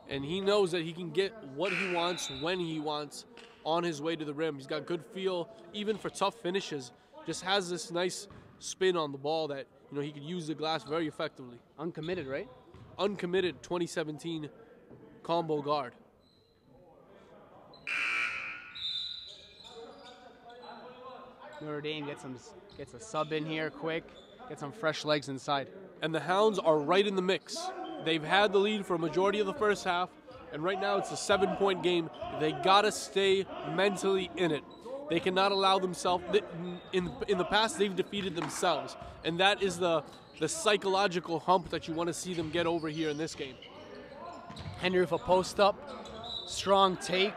And he knows that he can get what he wants when he wants on his way to the rim. He's got good feel even for tough finishes. Just has this nice spin on the ball that, you know, he could use the glass very effectively. Uncommitted, right? Uncommitted 2017 combo guard. Notre Dame gets a sub in here quick. Get some fresh legs inside. And the Hounds are right in the mix. They've had the lead for a majority of the first half, and right now it's a 7-point game. They gotta stay mentally in it. They cannot allow themselves, in the past they've defeated themselves, and that is the psychological hump that you want to see them get over here in this game. Henry with a post up, strong take.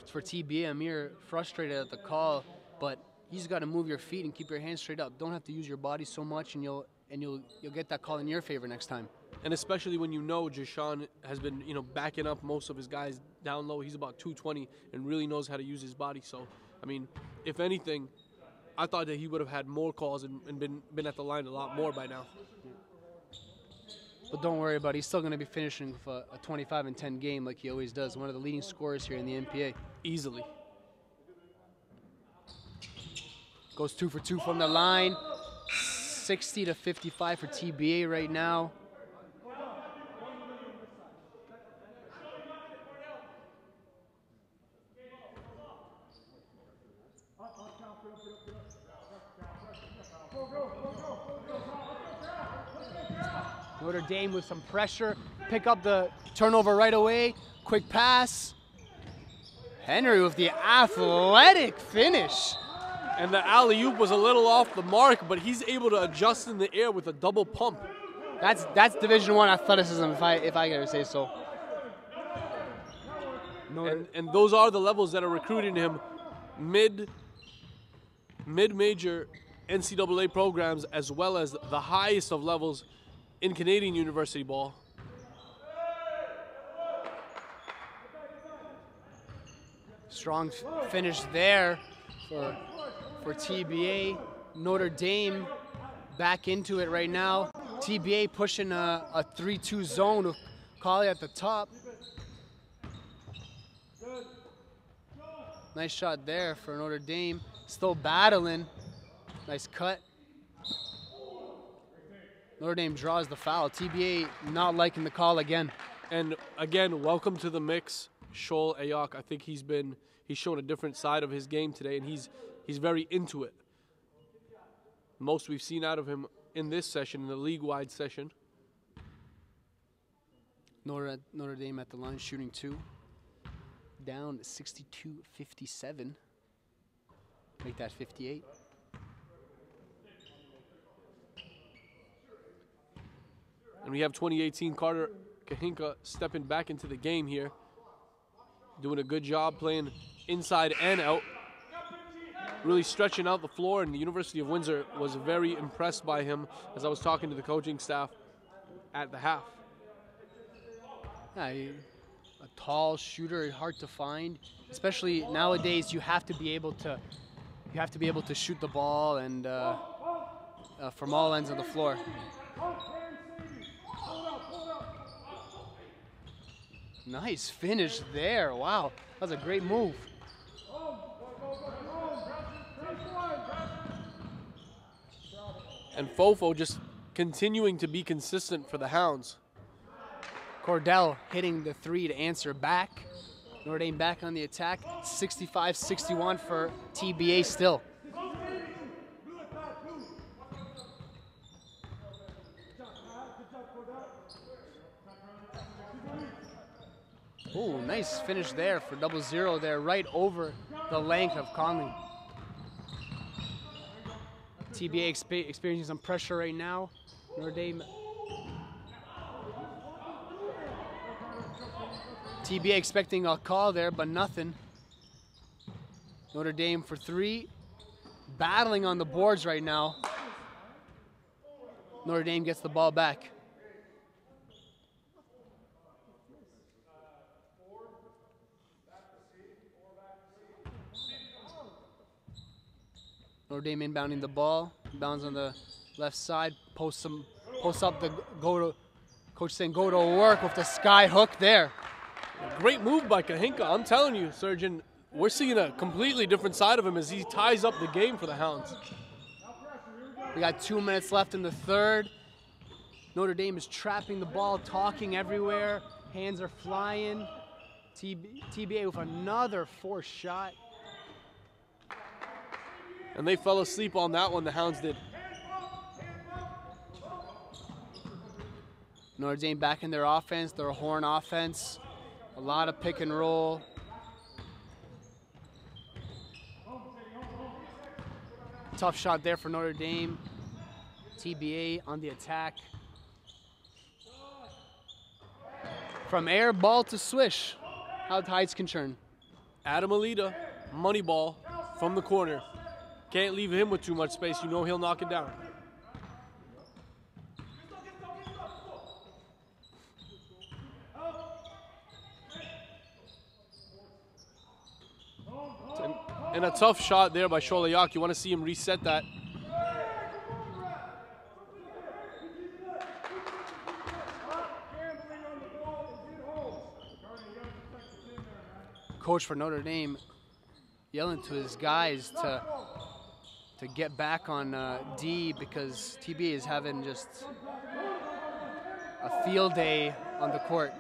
For TBA, Amir frustrated at the call, but you just got to move your feet and keep your hands straight up. Don't have to use your body so much, and you'll get that call in your favor next time. And especially when you know Jashawn has been, you know, backing up most of his guys down low. He's about 220 and really knows how to use his body. So, I mean, if anything, I thought that he would have had more calls and been at the line a lot more by now. But don't worry about it. He's still going to be finishing with a 25-10 game like he always does. One of the leading scorers here in the NPA. Easily. Goes 2 for 2 from the line. 60-55 for TBA right now. Notre Dame with some pressure. Pick up the turnover right away. Quick pass. Henry with the athletic finish. And the alley-oop was a little off the mark, but he's able to adjust in the air with a double pump. That's Division I athleticism, if I gotta say so. And those are the levels that are recruiting him mid-major NCAA programs, as well as the highest of levels in Canadian university ball. Strong finish there for TBA. Notre Dame back into it right now. TBA pushing a 3-2 zone with Colley at the top. Nice shot there for Notre Dame. Still battling. Nice cut. Notre Dame draws the foul. TBA not liking the call again. And again, welcome to the mix, Shoal Ayok. I think he's shown a different side of his game today, and he's very into it. Most we've seen out of him in this session, in the league-wide session. Notre Dame at the line shooting 2. Down 62-57. Make that 58. And we have 2018 Carter Kahinka stepping back into the game here. Doing a good job playing inside and out. Really stretching out the floor, and the University of Windsor was very impressed by him as I was talking to the coaching staff at the half. Yeah, a tall shooter, hard to find. Especially nowadays, you have to be able to shoot the ball and from all ends of the floor. Nice finish there. Wow, that was a great move. And Fofo just continuing to be consistent for the Hounds. Cordell hitting the three to answer back. Notre Dame back on the attack. 65-61 for TBA still. Oh, nice finish there for 0-0 there, right over the length of Conley. TBA experiencing some pressure right now. Notre Dame. TBA expecting a call there, but nothing. Notre Dame for three. Battling on the boards right now. Notre Dame gets the ball back. Notre Dame inbounding the ball. Bounds on the left side. Posts up the coach saying go to work with the sky hook there. Great move by Kahinka. I'm telling you, Surgeon, we're seeing a completely different side of him as he ties up the game for the Hounds. We got 2 minutes left in the third. Notre Dame is trapping the ball, talking everywhere. Hands are flying. TBA with another forced shot. And they fell asleep on that one, the Hounds did. Notre Dame back in their offense, their horn offense. A lot of pick and roll. Tough shot there for Notre Dame. TBA on the attack. From air ball to swish. How Heights can turn. Adam Alita, money ball from the corner. Can't leave him with too much space. You know he'll knock it down. And a tough shot there by Sholayak. You want to see him reset that. Coach for Notre Dame yelling to his guys to get back on D because TBA is having just a field day on the court.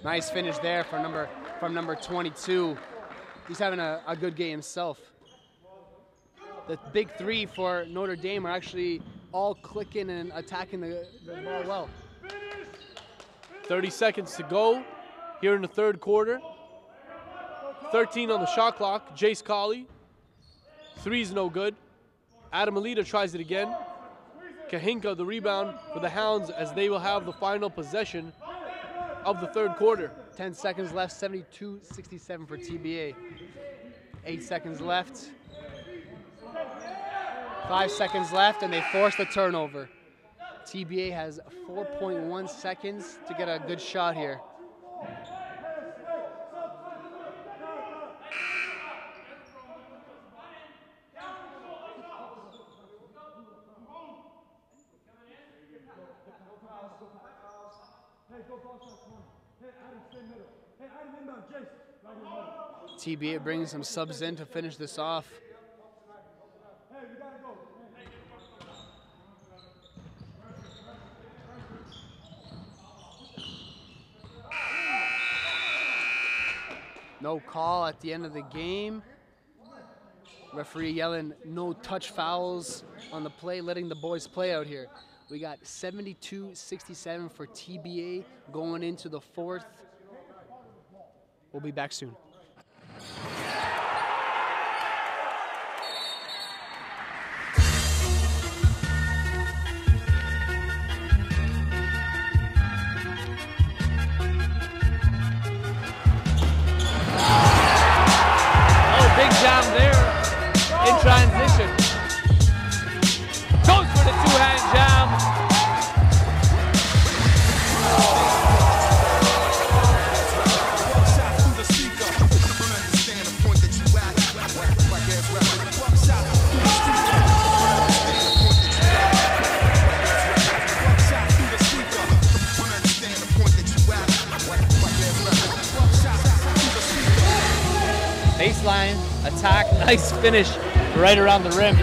Nice finish there from number 22. He's having a good game himself. The big three for Notre Dame are actually all clicking and attacking the ball well. 30 seconds to go here in the third quarter. 13 on the shot clock. Jace Colley. Three's no good. Adam Alita tries it again. Kahinka the rebound for the Hounds as they will have the final possession of the third quarter. 10 seconds left, 72-67 for TBA. 8 seconds left. 5 seconds left, and they force the turnover. TBA has 4.1 seconds to get a good shot here. TBA bringing some subs in to finish this off. No call at the end of the game. Referee yelling no touch fouls on the play, letting the boys play out here. We got 72-67 for TBA going into the fourth. We'll be back soon. Big jam there in transition. Goes for the two-hand jam. baseline attack, nice finish right around the rim.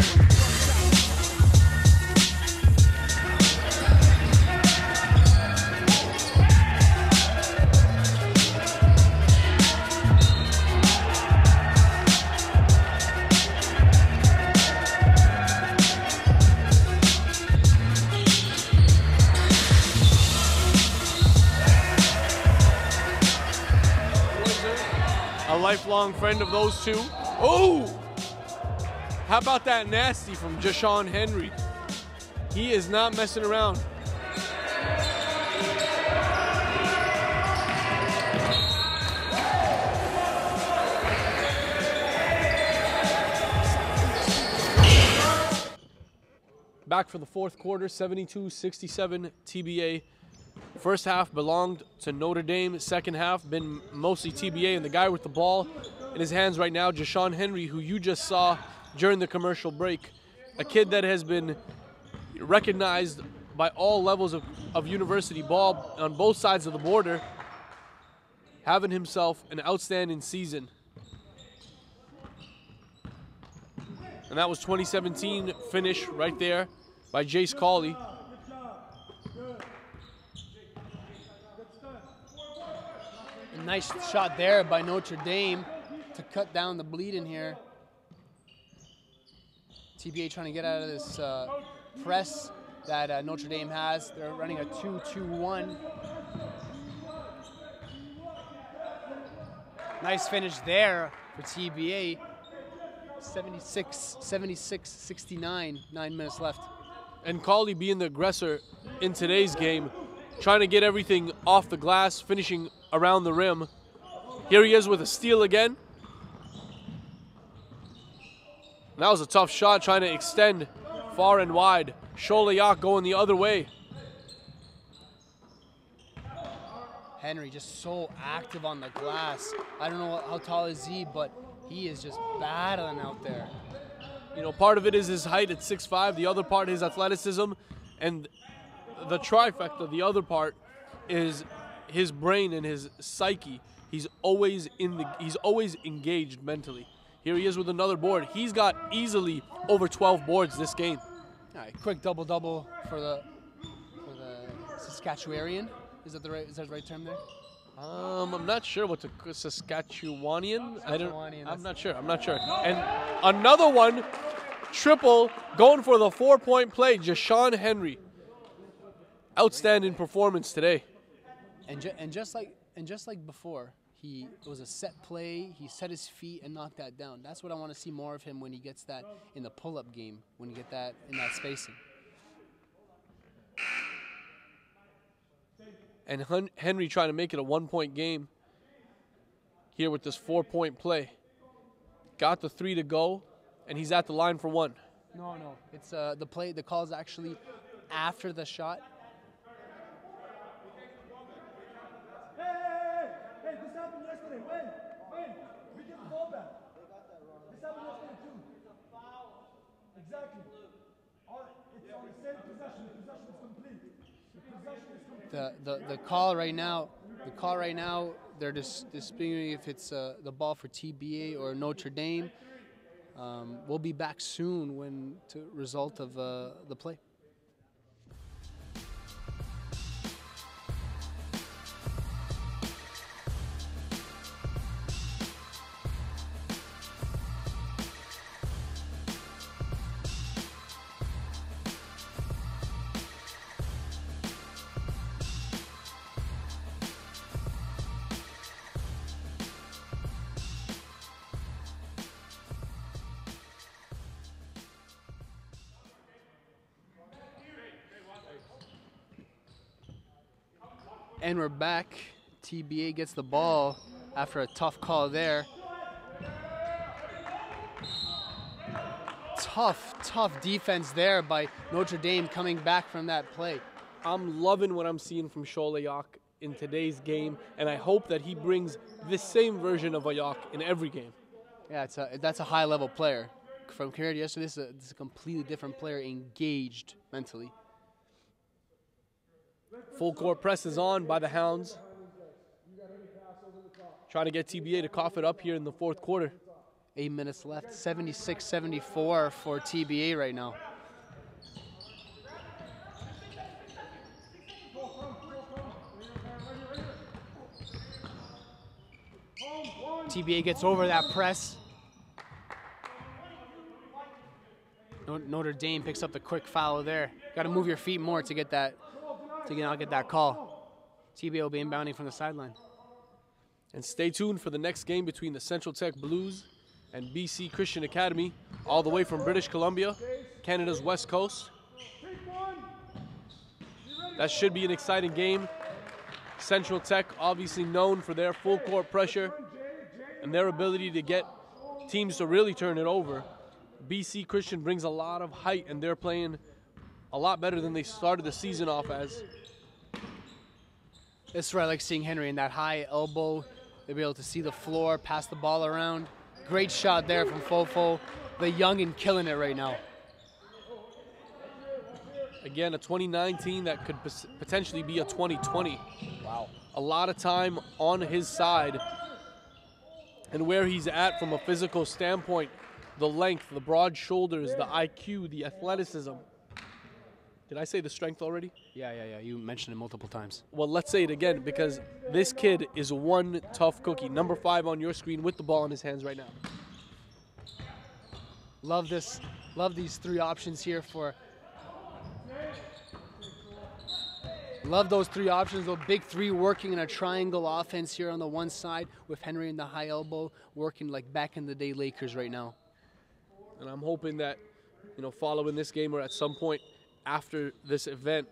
A lifelong friend of those two. Oh! How about that nasty from Jashawn Henry? He is not messing around. Back for the fourth quarter, 72-67 TBA. First half belonged to Notre Dame. Second half been mostly TBA. And the guy with the ball in his hands right now, Jashawn Henry, who you just saw during the commercial break. A kid that has been recognized by all levels of university ball on both sides of the border, having himself an outstanding season. And that was 2017 finish right there by Jace Cawley. A nice shot there by Notre Dame to cut down the bleed in here. TBA trying to get out of this press that Notre Dame has. They're running a 2-2-1. Nice finish there for TBA. 76-69, 9 minutes left. And Cawley being the aggressor in today's game, trying to get everything off the glass, finishing around the rim. Here he is with a steal again. And that was a tough shot, trying to extend far and wide. Sholayak going the other way. Henry just so active on the glass. I don't know how tall is he, but he is just battling out there. You know, part of it is his height at 6'5", the other part his athleticism, and the trifecta, the other part, is his brain and his psyche. He's always engaged mentally. Here he is with another board. He's got easily over 12 boards this game. All right, quick double-double for the Saskatchewanian. Is that the right term there? I'm not sure what the Saskatchewanian. I'm not sure. And another one, triple, going for the 4-point play. Jashawn Henry, outstanding performance today. And just like before, it was a set play. He set his feet and knocked that down. That's what I want to see more of him when he gets that in the pull-up game. When you get that in that spacing. And Henry trying to make it a 1-point game here with this 4-point play. Got the 3 to go, and he's at the line for 1. No. It's the play. The call is actually after the shot. Hey, this happened yesterday. Wait. We get the ball back. This happened yesterday too. Exactly. It's on the same possession. The possession is complete. The call right now. They're just disputing if it's the ball for TBA or Notre Dame. We'll be back soon to result of the play. And we're back. TBA gets the ball after a tough call there. Tough defense there by Notre Dame coming back from that play. I'm loving what I'm seeing from Sholayak in today's game, and I hope that he brings this same version of Ayak in every game. Yeah, that's a high-level player. From compared to yesterday, this is a completely different player, engaged mentally. Full court press is on by the Hounds. Trying to get TBA to cough it up here in the fourth quarter. 8 minutes left. 76-74 for TBA right now. TBA gets over that press. Notre Dame picks up the quick foul there. Got to move your feet more to get that, not get that call. TBA will be inbounding from the sideline. And stay tuned for the next game between the Central Tech Blues and BC Christian Academy, all the way from British Columbia, Canada's West Coast. That should be an exciting game. Central Tech obviously known for their full court pressure and their ability to get teams to really turn it over. BC Christian brings a lot of height, and they're playing a lot better than they started the season off as. This is where I like seeing Henry in that high elbow. They'll be able to see the floor, pass the ball around. Great shot there from Fofo. The youngin killing it right now. Again, a 2019 that could potentially be a 2020. Wow. A lot of time on his side, and where he's at from a physical standpoint, the length, the broad shoulders, the IQ, the athleticism. Did I say the strength already? Yeah. You mentioned it multiple times. Well, let's say it again, because this kid is one tough cookie. Number 5 on your screen with the ball in his hands right now. Love this. Love these 3 options here for. Love those 3 options. The big 3 working in a triangle offense here on the one side with Henry in the high elbow working like back in the day Lakers right now. And I'm hoping that, following this game or at some point after this event,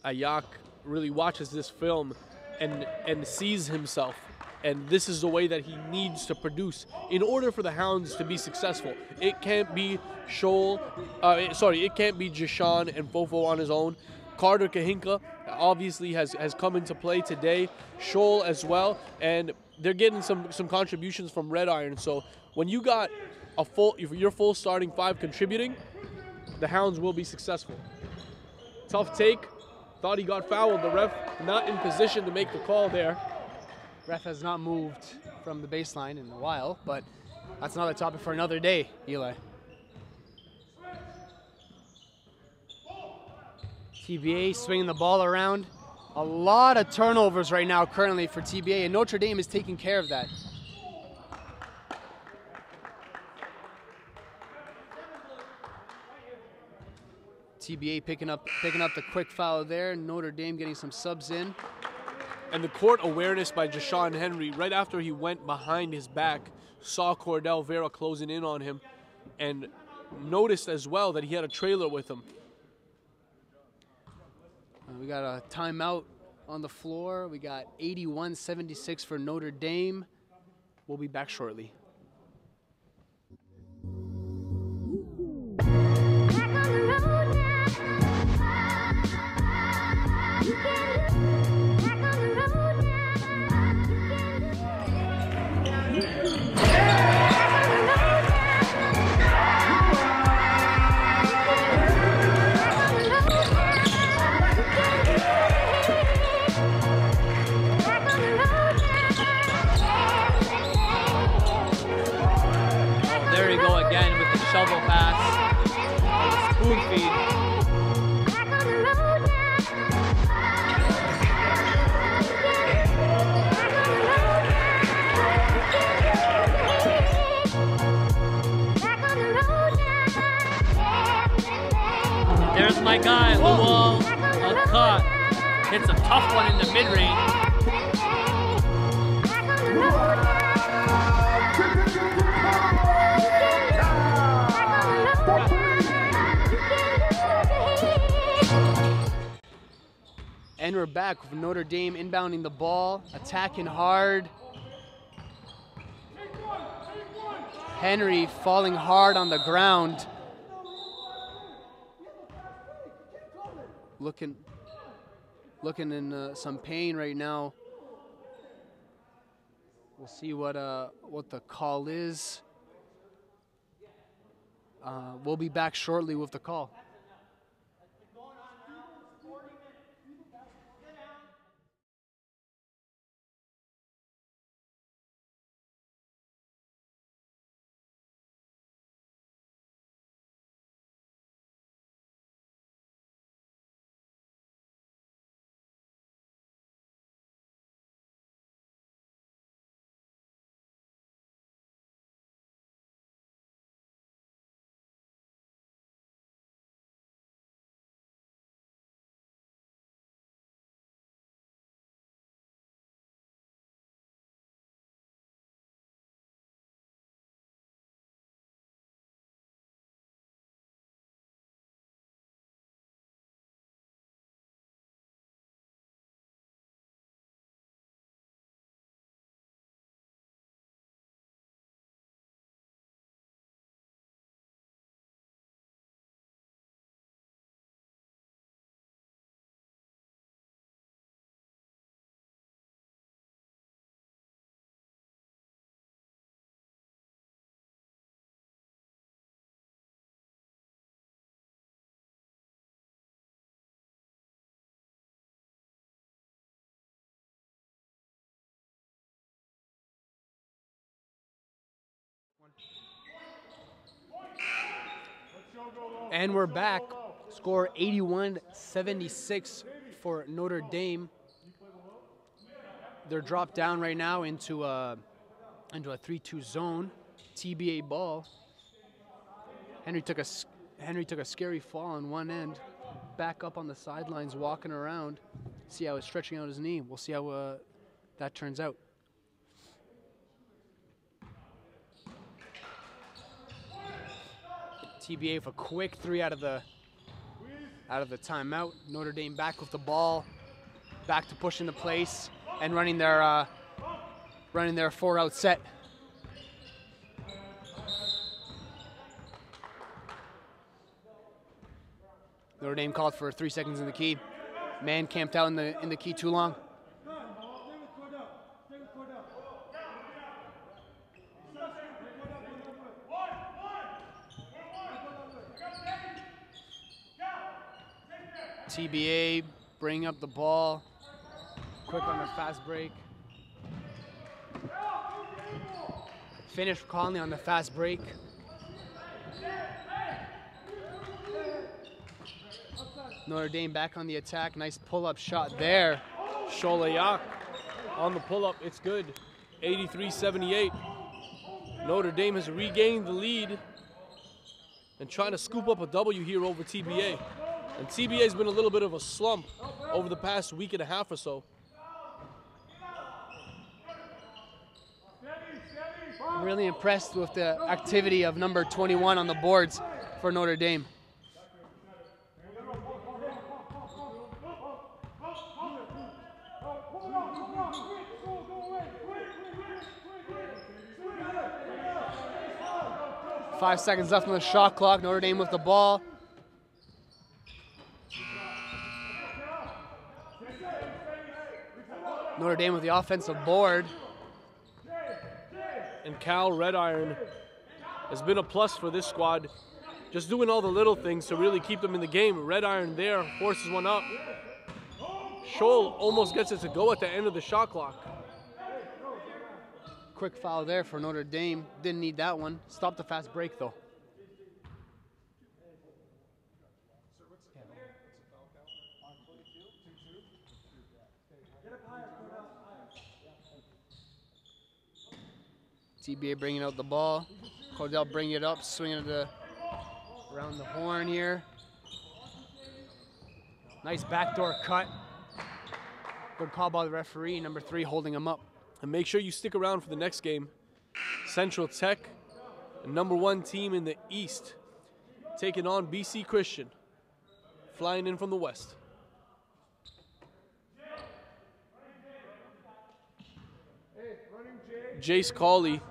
Ayak really watches this film and sees himself. And this is the way that he needs to produce in order for the Hounds to be successful. It can't be it can't be Jashawn and Fofo on his own. Carter Kahinka obviously has come into play today. Scholl as well. And they're getting some contributions from Red Iron. So when you got your full starting 5 contributing, the Hounds will be successful. Tough take. Thought he got fouled. The ref not in position to make the call there. Ref has not moved from the baseline in a while, but that's another topic for another day, Eli. TBA swinging the ball around. A lot of turnovers right now currently for TBA, and Notre Dame is taking care of that. TBA picking up the quick foul there. Notre Dame getting some subs in. And the court awareness by Jashawn Henry, right after he went behind his back, saw Cordell Vera closing in on him, and noticed as well that he had a trailer with him. We got a timeout on the floor. We got 81-76 for Notre Dame. We'll be back shortly. Shovel pass, spoon feed. There's my guy, Luol, a cut. Hits a tough one in the mid-range. And we're back with Notre Dame inbounding the ball, attacking hard. Henry falling hard on the ground. Looking in some pain right now. We'll see what the call is. We'll be back shortly with the call. And we're back. Score 81-76 for Notre Dame. They're dropped down right now into a 3-2 zone. TBA ball. Henry took a scary fall on one end. Back up on the sidelines, walking around. See how he's stretching out his knee. We'll see how that turns out. TBA with a quick 3 out of the timeout. Notre Dame back with the ball, back to push into place and running their 4-out set. Notre Dame called for 3 seconds in the key. Man camped out in the key too long. TBA bringing up the ball. Quick on the fast break. Finish Conley on the fast break. Notre Dame back on the attack. Nice pull-up shot there. Sholayak on the pull-up. It's good. 83-78. Notre Dame has regained the lead and trying to scoop up a W here over TBA. And TBA has been a little bit of a slump over the past week and a half or so. I'm really impressed with the activity of number 21 on the boards for Notre Dame. Five seconds left on the shot clock. Notre Dame with the ball. Notre Dame with the offensive board. And Cal Red Iron has been a plus for this squad. Just doing all the little things to really keep them in the game. Red Iron there forces one up. Scholl almost gets it to go at the end of the shot clock. Quick foul there for Notre Dame. Didn't need that one. Stopped the fast break though. TBA bringing out the ball. Cordell bringing it up, swinging it around the horn here. Nice backdoor cut. Good call by the referee. Number 3 holding him up. And make sure you stick around for the next game. Central Tech, the #1 team in the East, taking on BC Christian, flying in from the West. Jace Cawley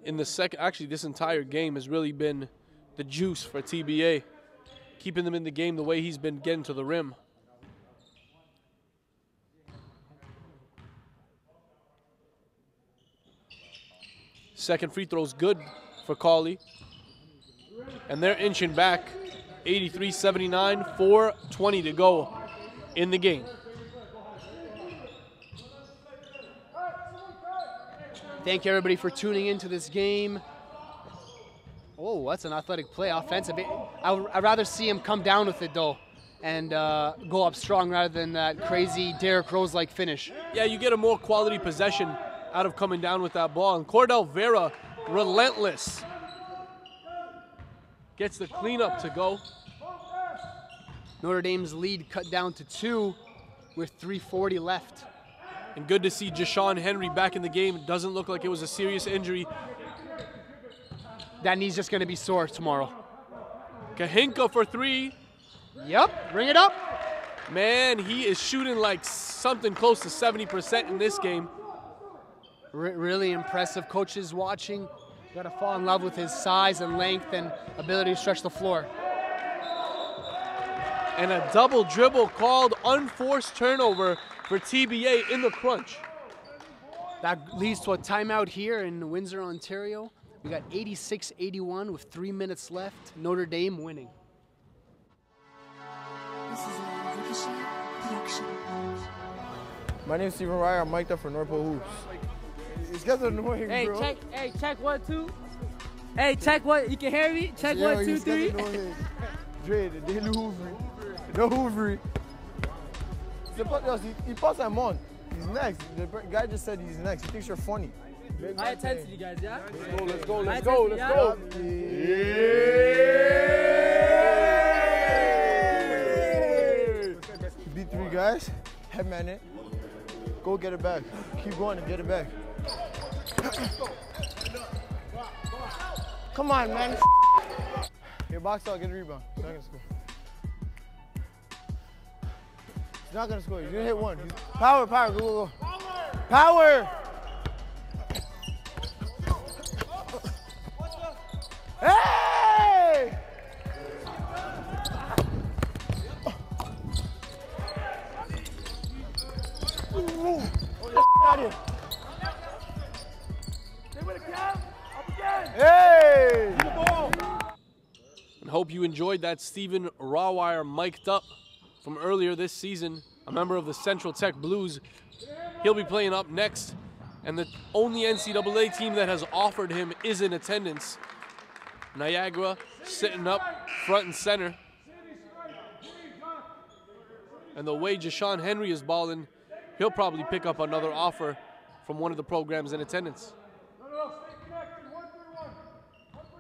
in the second, actually this entire game has really been the juice for TBA, keeping them in the game the way he's been getting to the rim. Second free throw's good for Cawley. And they're inching back, 83-79, 4:20 to go in the game. Thank you everybody for tuning into this game. Oh, that's an athletic play, offensive. I'd rather see him come down with it though and go up strong rather than that crazy Derrick Rose-like finish. Yeah, you get a more quality possession out of coming down with that ball. And Cordell Vera, relentless. Gets the cleanup to go. Notre Dame's lead cut down to 2 with 3:40 left. And good to see Jashawn Henry back in the game. It doesn't look like it was a serious injury. That knee's just going to be sore tomorrow. Kahinka for 3. Yep, bring it up. Man, he is shooting like something close to 70% in this game. Really impressive. Coaches watching. Got to fall in love with his size and length and ability to stretch the floor. And a double dribble called, unforced turnover for TBA in the crunch. That leads to a timeout here in Windsor, Ontario. We got 86-81 with 3 minutes left. Notre Dame winning. This is a Ricochet production. My name's Steven Ryer. I'm mic'd up for North Pole Hoops. These guys are annoying, bro. Check 1, 2. Hey, check what? You can hear me? Check 1, 2, 3. Dre, the daily hoovery. No hoovery. He passed him on. He's next. The guy just said he's next. He thinks you're funny. High intensity, guys, yeah? Let's go. Beat 3 guys. Headman it. Go get it back. Keep going and get it back. Come on, man. Here, box out, get a rebound. He's not gonna score. He's not gonna score. He's gonna hit one. Power, go. Power! Hey! Hey! And hope you enjoyed that Stephen Rawwire mic'd up from earlier this season, a member of the Central Tech Blues. He'll be playing up next, and the only NCAA team that has offered him is in attendance. Niagara sitting up front and center. And the way Jashawn Henry is balling, he'll probably pick up another offer from one of the programs in attendance.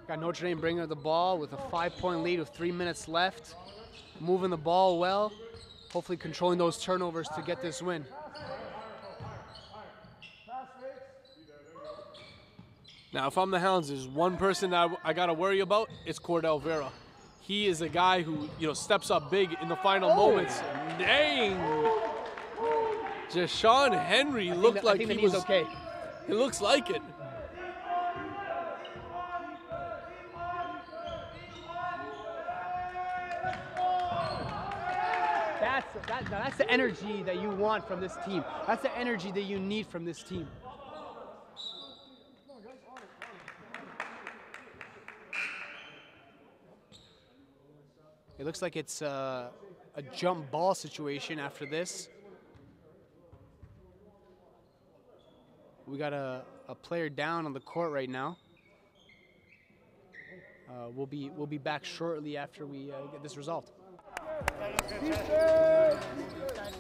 Got Notre Dame bringing up the ball with a 5-point lead with 3 minutes left. Moving the ball well. Hopefully controlling those turnovers to get this win. Now, if I'm the Hounds, there's one person I got to worry about. It's Cordell Vera. He is a guy who, steps up big in the final moments. Dang! Jashawn Henry looked like he was okay. It looks like it. That's the energy that you want from this team. That's the energy that you need from this team. It looks like it's a jump ball situation after this. We got a player down on the court right now. We'll be back shortly after we get this resolved.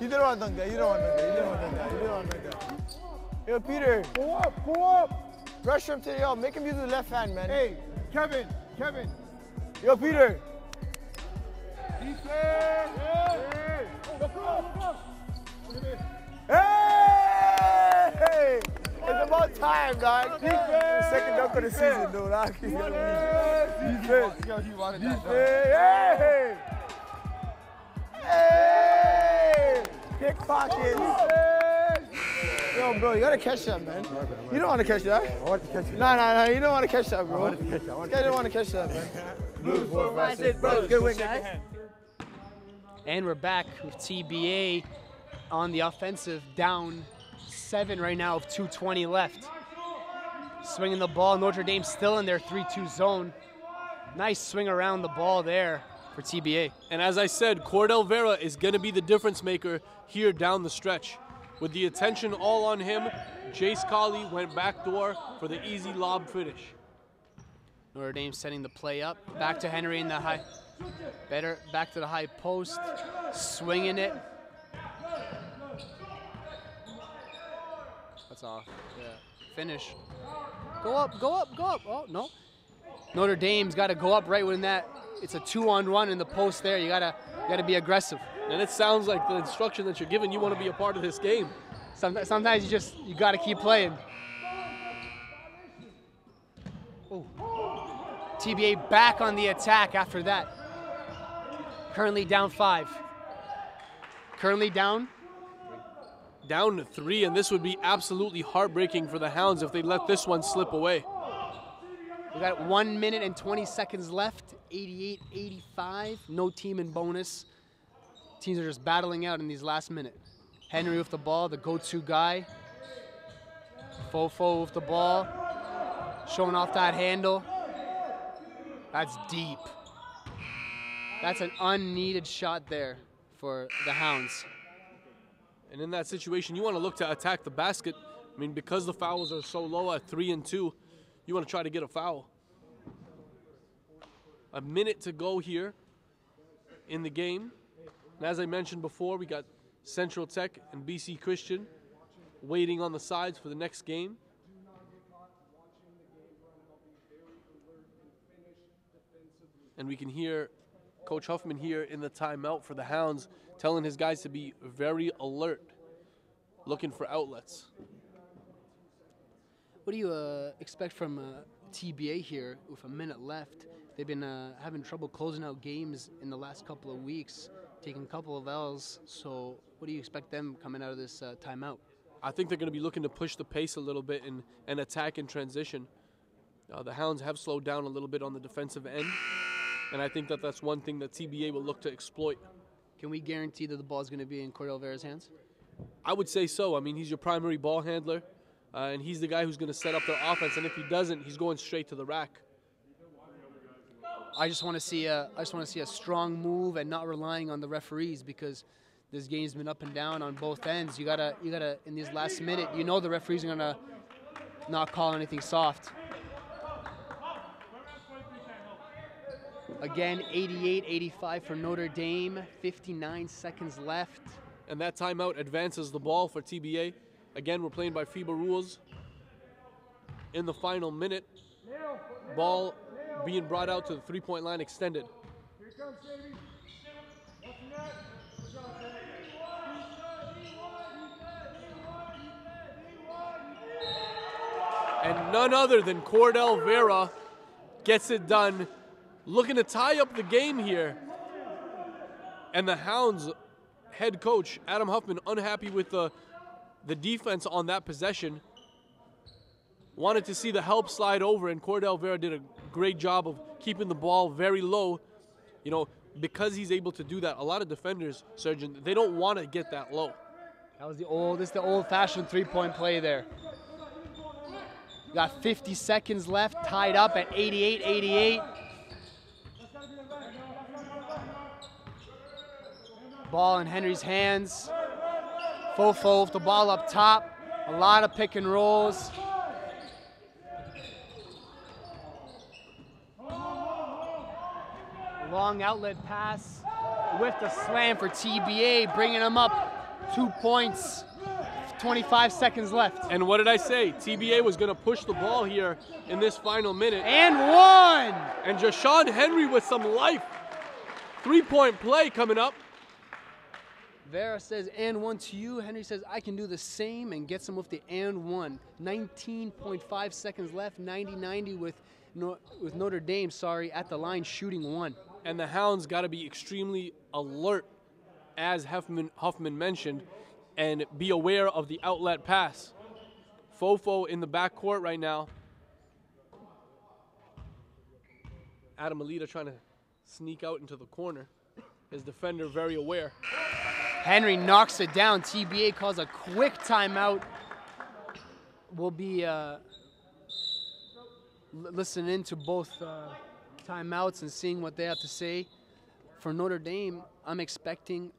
You don't want to dunk that. You don't want that. Yo, Peter. Go up. Pressure him to the make him use the left hand, man. Hey, Kevin. Yo, Peter. Hey! It's about time, dog. The second dunk of the season, dude. Defense. Hey! Pickpockets. Yo, bro, you gotta catch that, man. You don't want to catch that. I want to catch it. No, you don't want to catch that, bro. This guy didn't want to catch that, man. Good win, guys. And we're back with TBA on the offensive, down 7 right now with 2:20 left. Swinging the ball, Notre Dame still in their 3-2 zone. Nice swing around the ball there for TBA. And as I said, Cordell Vera is going to be the difference maker here down the stretch. With the attention all on him, Jace Colley went backdoor for the easy lob finish. Notre Dame setting the play up. Back to Henry in the high. Back to the high post. Swinging it. That's off. Yeah. Finish. Go up. Oh, no. Notre Dame's got to go up right when that. It's a 2-on-1 in the post there. You gotta be aggressive. And it sounds like the instruction that you're given, you want to be a part of this game. Sometimes you gotta keep playing. Ooh. TBA back on the attack after that. Currently down 5. Currently down 3, and this would be absolutely heartbreaking for the Hounds if they let this one slip away. We got 1 minute and 20 seconds left. 88-85. No team in bonus. Teams are just battling out in these last minute. Henry with the ball, the go-to guy. Fofo with the ball. Showing off that handle. That's deep. That's an unneeded shot there for the Hounds. And in that situation, you want to look to attack the basket. I mean, because the fouls are so low at 3 and 2, you want to try to get a foul. A minute to go here in the game. And as I mentioned before, we got Central Tech and BC Christian waiting on the sides for the next game. And we can hear Coach Huffman here in the timeout for the Hounds telling his guys to be very alert, looking for outlets. What do you expect from TBA here with a minute left? They've been having trouble closing out games in the last couple of weeks, taking a couple of L's. So what do you expect them coming out of this timeout? I think they're going to be looking to push the pace a little bit and attack in transition. The Hounds have slowed down a little bit on the defensive end, and I think that that's one thing that TBA will look to exploit. Can we guarantee that the ball is going to be in Cordell Vera's hands? I would say so. I mean, he's your primary ball handler, and he's the guy who's going to set up their offense, and if he doesn't, he's going straight to the rack. I just want to see a strong move and not relying on the referees, because this game's been up and down on both ends. You gotta in this last minute, you know the referees are gonna not call anything soft. Again, 88-85 for Notre Dame, 59 seconds left. And that timeout advances the ball for TBA. Again, we're playing by FIBA rules. In the final minute, ball being brought out to the three-point line extended. Here it comes, baby. Watch the net. Good job, baby. And none other than Cordell Vera gets it done, looking to tie up the game here. And the Hounds head coach, Adam Huffman, unhappy with the defense on that possession. Wanted to see the help slide over, and Cordell Vera did a great job of keeping the ball very low. You know, because he's able to do that, a lot of defenders, Surgeon, they don't want to get that low. That was this is the old-fashioned three-point play there. You got 50 seconds left, tied up at 88-88. Ball in Henry's hands. Fofo with the ball up top. A lot of pick and rolls. Long outlet pass with the slam for TBA, bringing them up 2 points. 25 seconds left. And what did I say? TBA was going to push the ball here in this final minute. And one! And Jashawn Henry with some life. Three-point play coming up. Vera says, and one to you. Henry says, I can do the same, and gets him with the and one. 19.5 seconds left, 90-90 with Notre Dame, at the line, shooting one. And the Hounds got to be extremely alert, as Huffman mentioned, and be aware of the outlet pass. Fofo in the backcourt right now. Adam Alita trying to sneak out into the corner. His defender very aware. Henry knocks it down. TBA calls a quick timeout. We'll be listening to both timeouts and seeing what they have to say. For Notre Dame, I'm expecting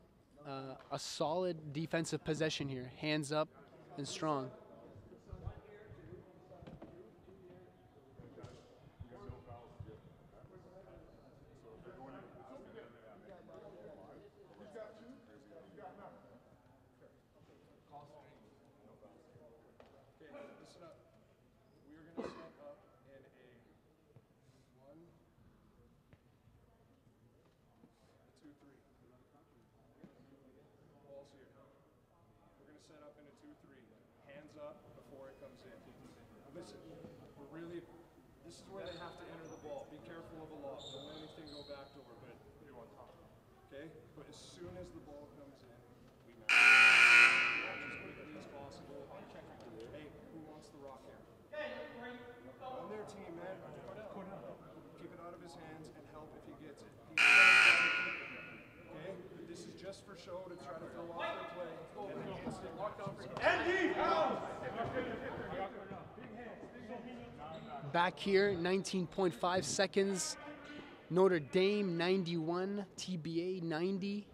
a solid defensive possession here. Hands up and strong. This is where they have to enter the ball. Be careful of a loss. Don't let anything go back door, but you're on top. Okay? But as soon as the ball comes in, we match as quickly as possible. Hey, who wants the rock here? On their team, man. Keep it out of his hands and help if he gets it. Okay? But this is just for show to try to throw off their play. And against it, walk down for Back here, 19.5 seconds. Notre Dame 91, TBA 90.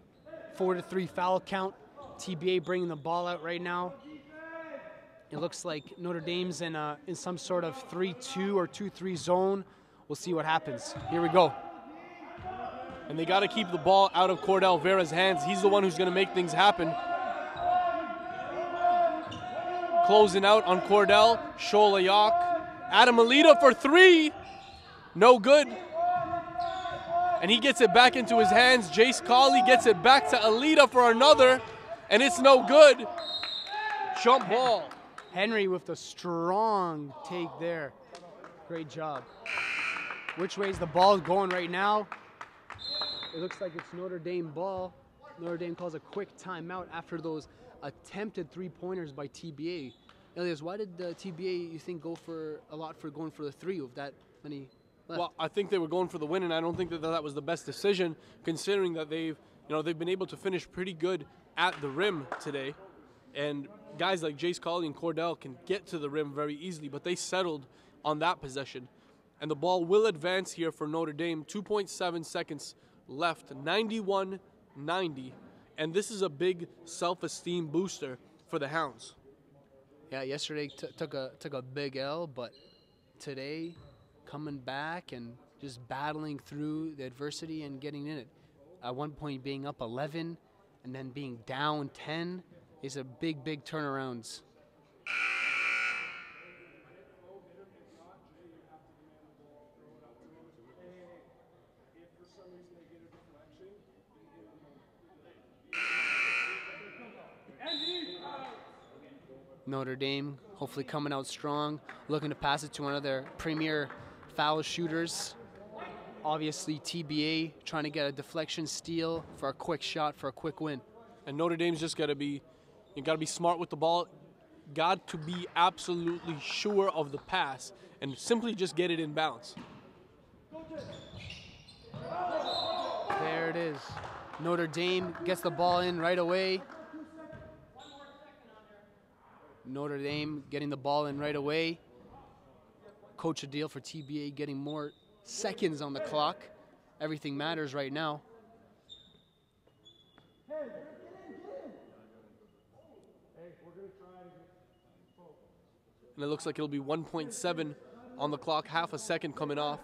4-3 foul count. TBA bringing the ball out right now. It looks like Notre Dame's in some sort of 3-2 or 2-3 zone. We'll see what happens. Here we go. And they got to keep the ball out of Cordell Vera's hands. He's the one who's going to make things happen. Closing out on Cordell, Sholayak. Adam Alita for three. No good. And he gets it back into his hands. Jace Colley gets it back to Alita for another. And it's no good. Jump ball. Henry with the strong take there. Great job. Which way is the ball going right now? It looks like it's Notre Dame ball. Notre Dame calls a quick timeout after those attempted three-pointers by TBA. Elias, why did the TBA, you think, go for a lot for going for the three with that many left? Well, I think they were going for the win, and I don't think that was the best decision, considering that they've been able to finish pretty good at the rim today. And guys like Jace Colley and Cordell can get to the rim very easily, but they settled on that possession. And the ball will advance here for Notre Dame. 2.7 seconds left, 91-90. And this is a big self-esteem booster for the Hounds. Yeah, yesterday took a big L, but today coming back and just battling through the adversity and getting in it. At one point being up 11 and then being down 10 is a big, big turnarounds. Notre Dame hopefully coming out strong, looking to pass it to one of their premier foul shooters. Obviously TBA trying to get a deflection steal for a quick shot for a quick win. And Notre Dame's just got to be smart with the ball. Got to be absolutely sure of the pass and simply just get it in bounds. There it is. Notre Dame gets the ball in right away. Notre Dame getting the ball in right away. Coach a deal for TBA getting more seconds on the clock. Everything matters right now. And it looks like it'll be 1.7 on the clock, half a second coming off.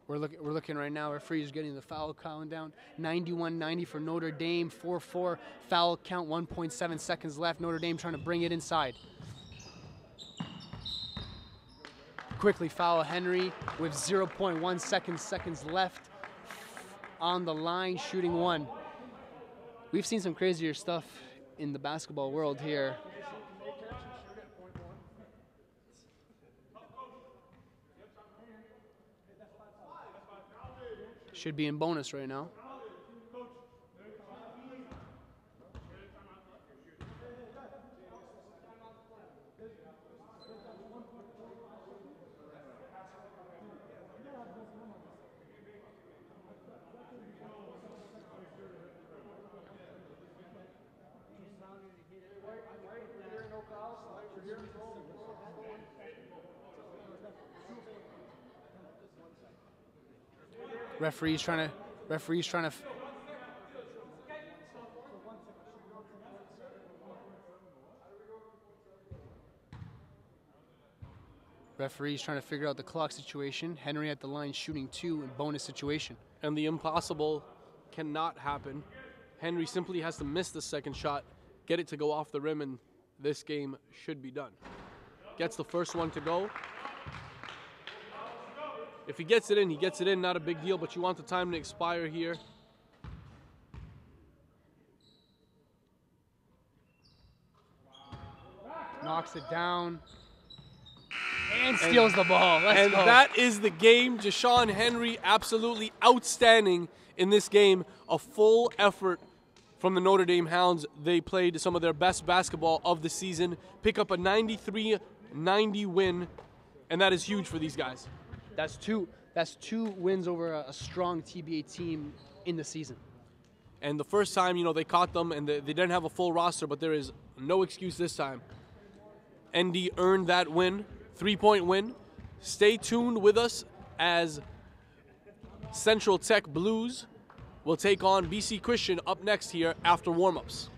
We're looking right now. Referee's getting the foul count down. 91-90 for Notre Dame. 4-4 foul count. 1.7 seconds left. Notre Dame trying to bring it inside. Quickly foul Henry with 0.1 seconds left on the line, shooting one. We've seen some crazier stuff in the basketball world here. Should be in bonus right now. Referee's trying to. Referee's trying to figure out the clock situation. Henry at the line shooting two in bonus situation. And the impossible cannot happen. Henry simply has to miss the second shot, get it to go off the rim, and this game should be done. Gets the first one to go. If he gets it in, he gets it in. Not a big deal, but you want the time to expire here. Knocks it down. And steals the ball. Let's go. That is the game. Jashawn Henry absolutely outstanding in this game. A full effort from the Notre Dame Hounds. They played some of their best basketball of the season. Pick up a 93-90 win, and that is huge for these guys. That's two wins over a strong TBA team in the season. And the first time, they caught them, and they didn't have a full roster, but there is no excuse this time. ND earned that win, 3-point win. Stay tuned with us as Central Tech Blues will take on BC Christian up next here after warm-ups.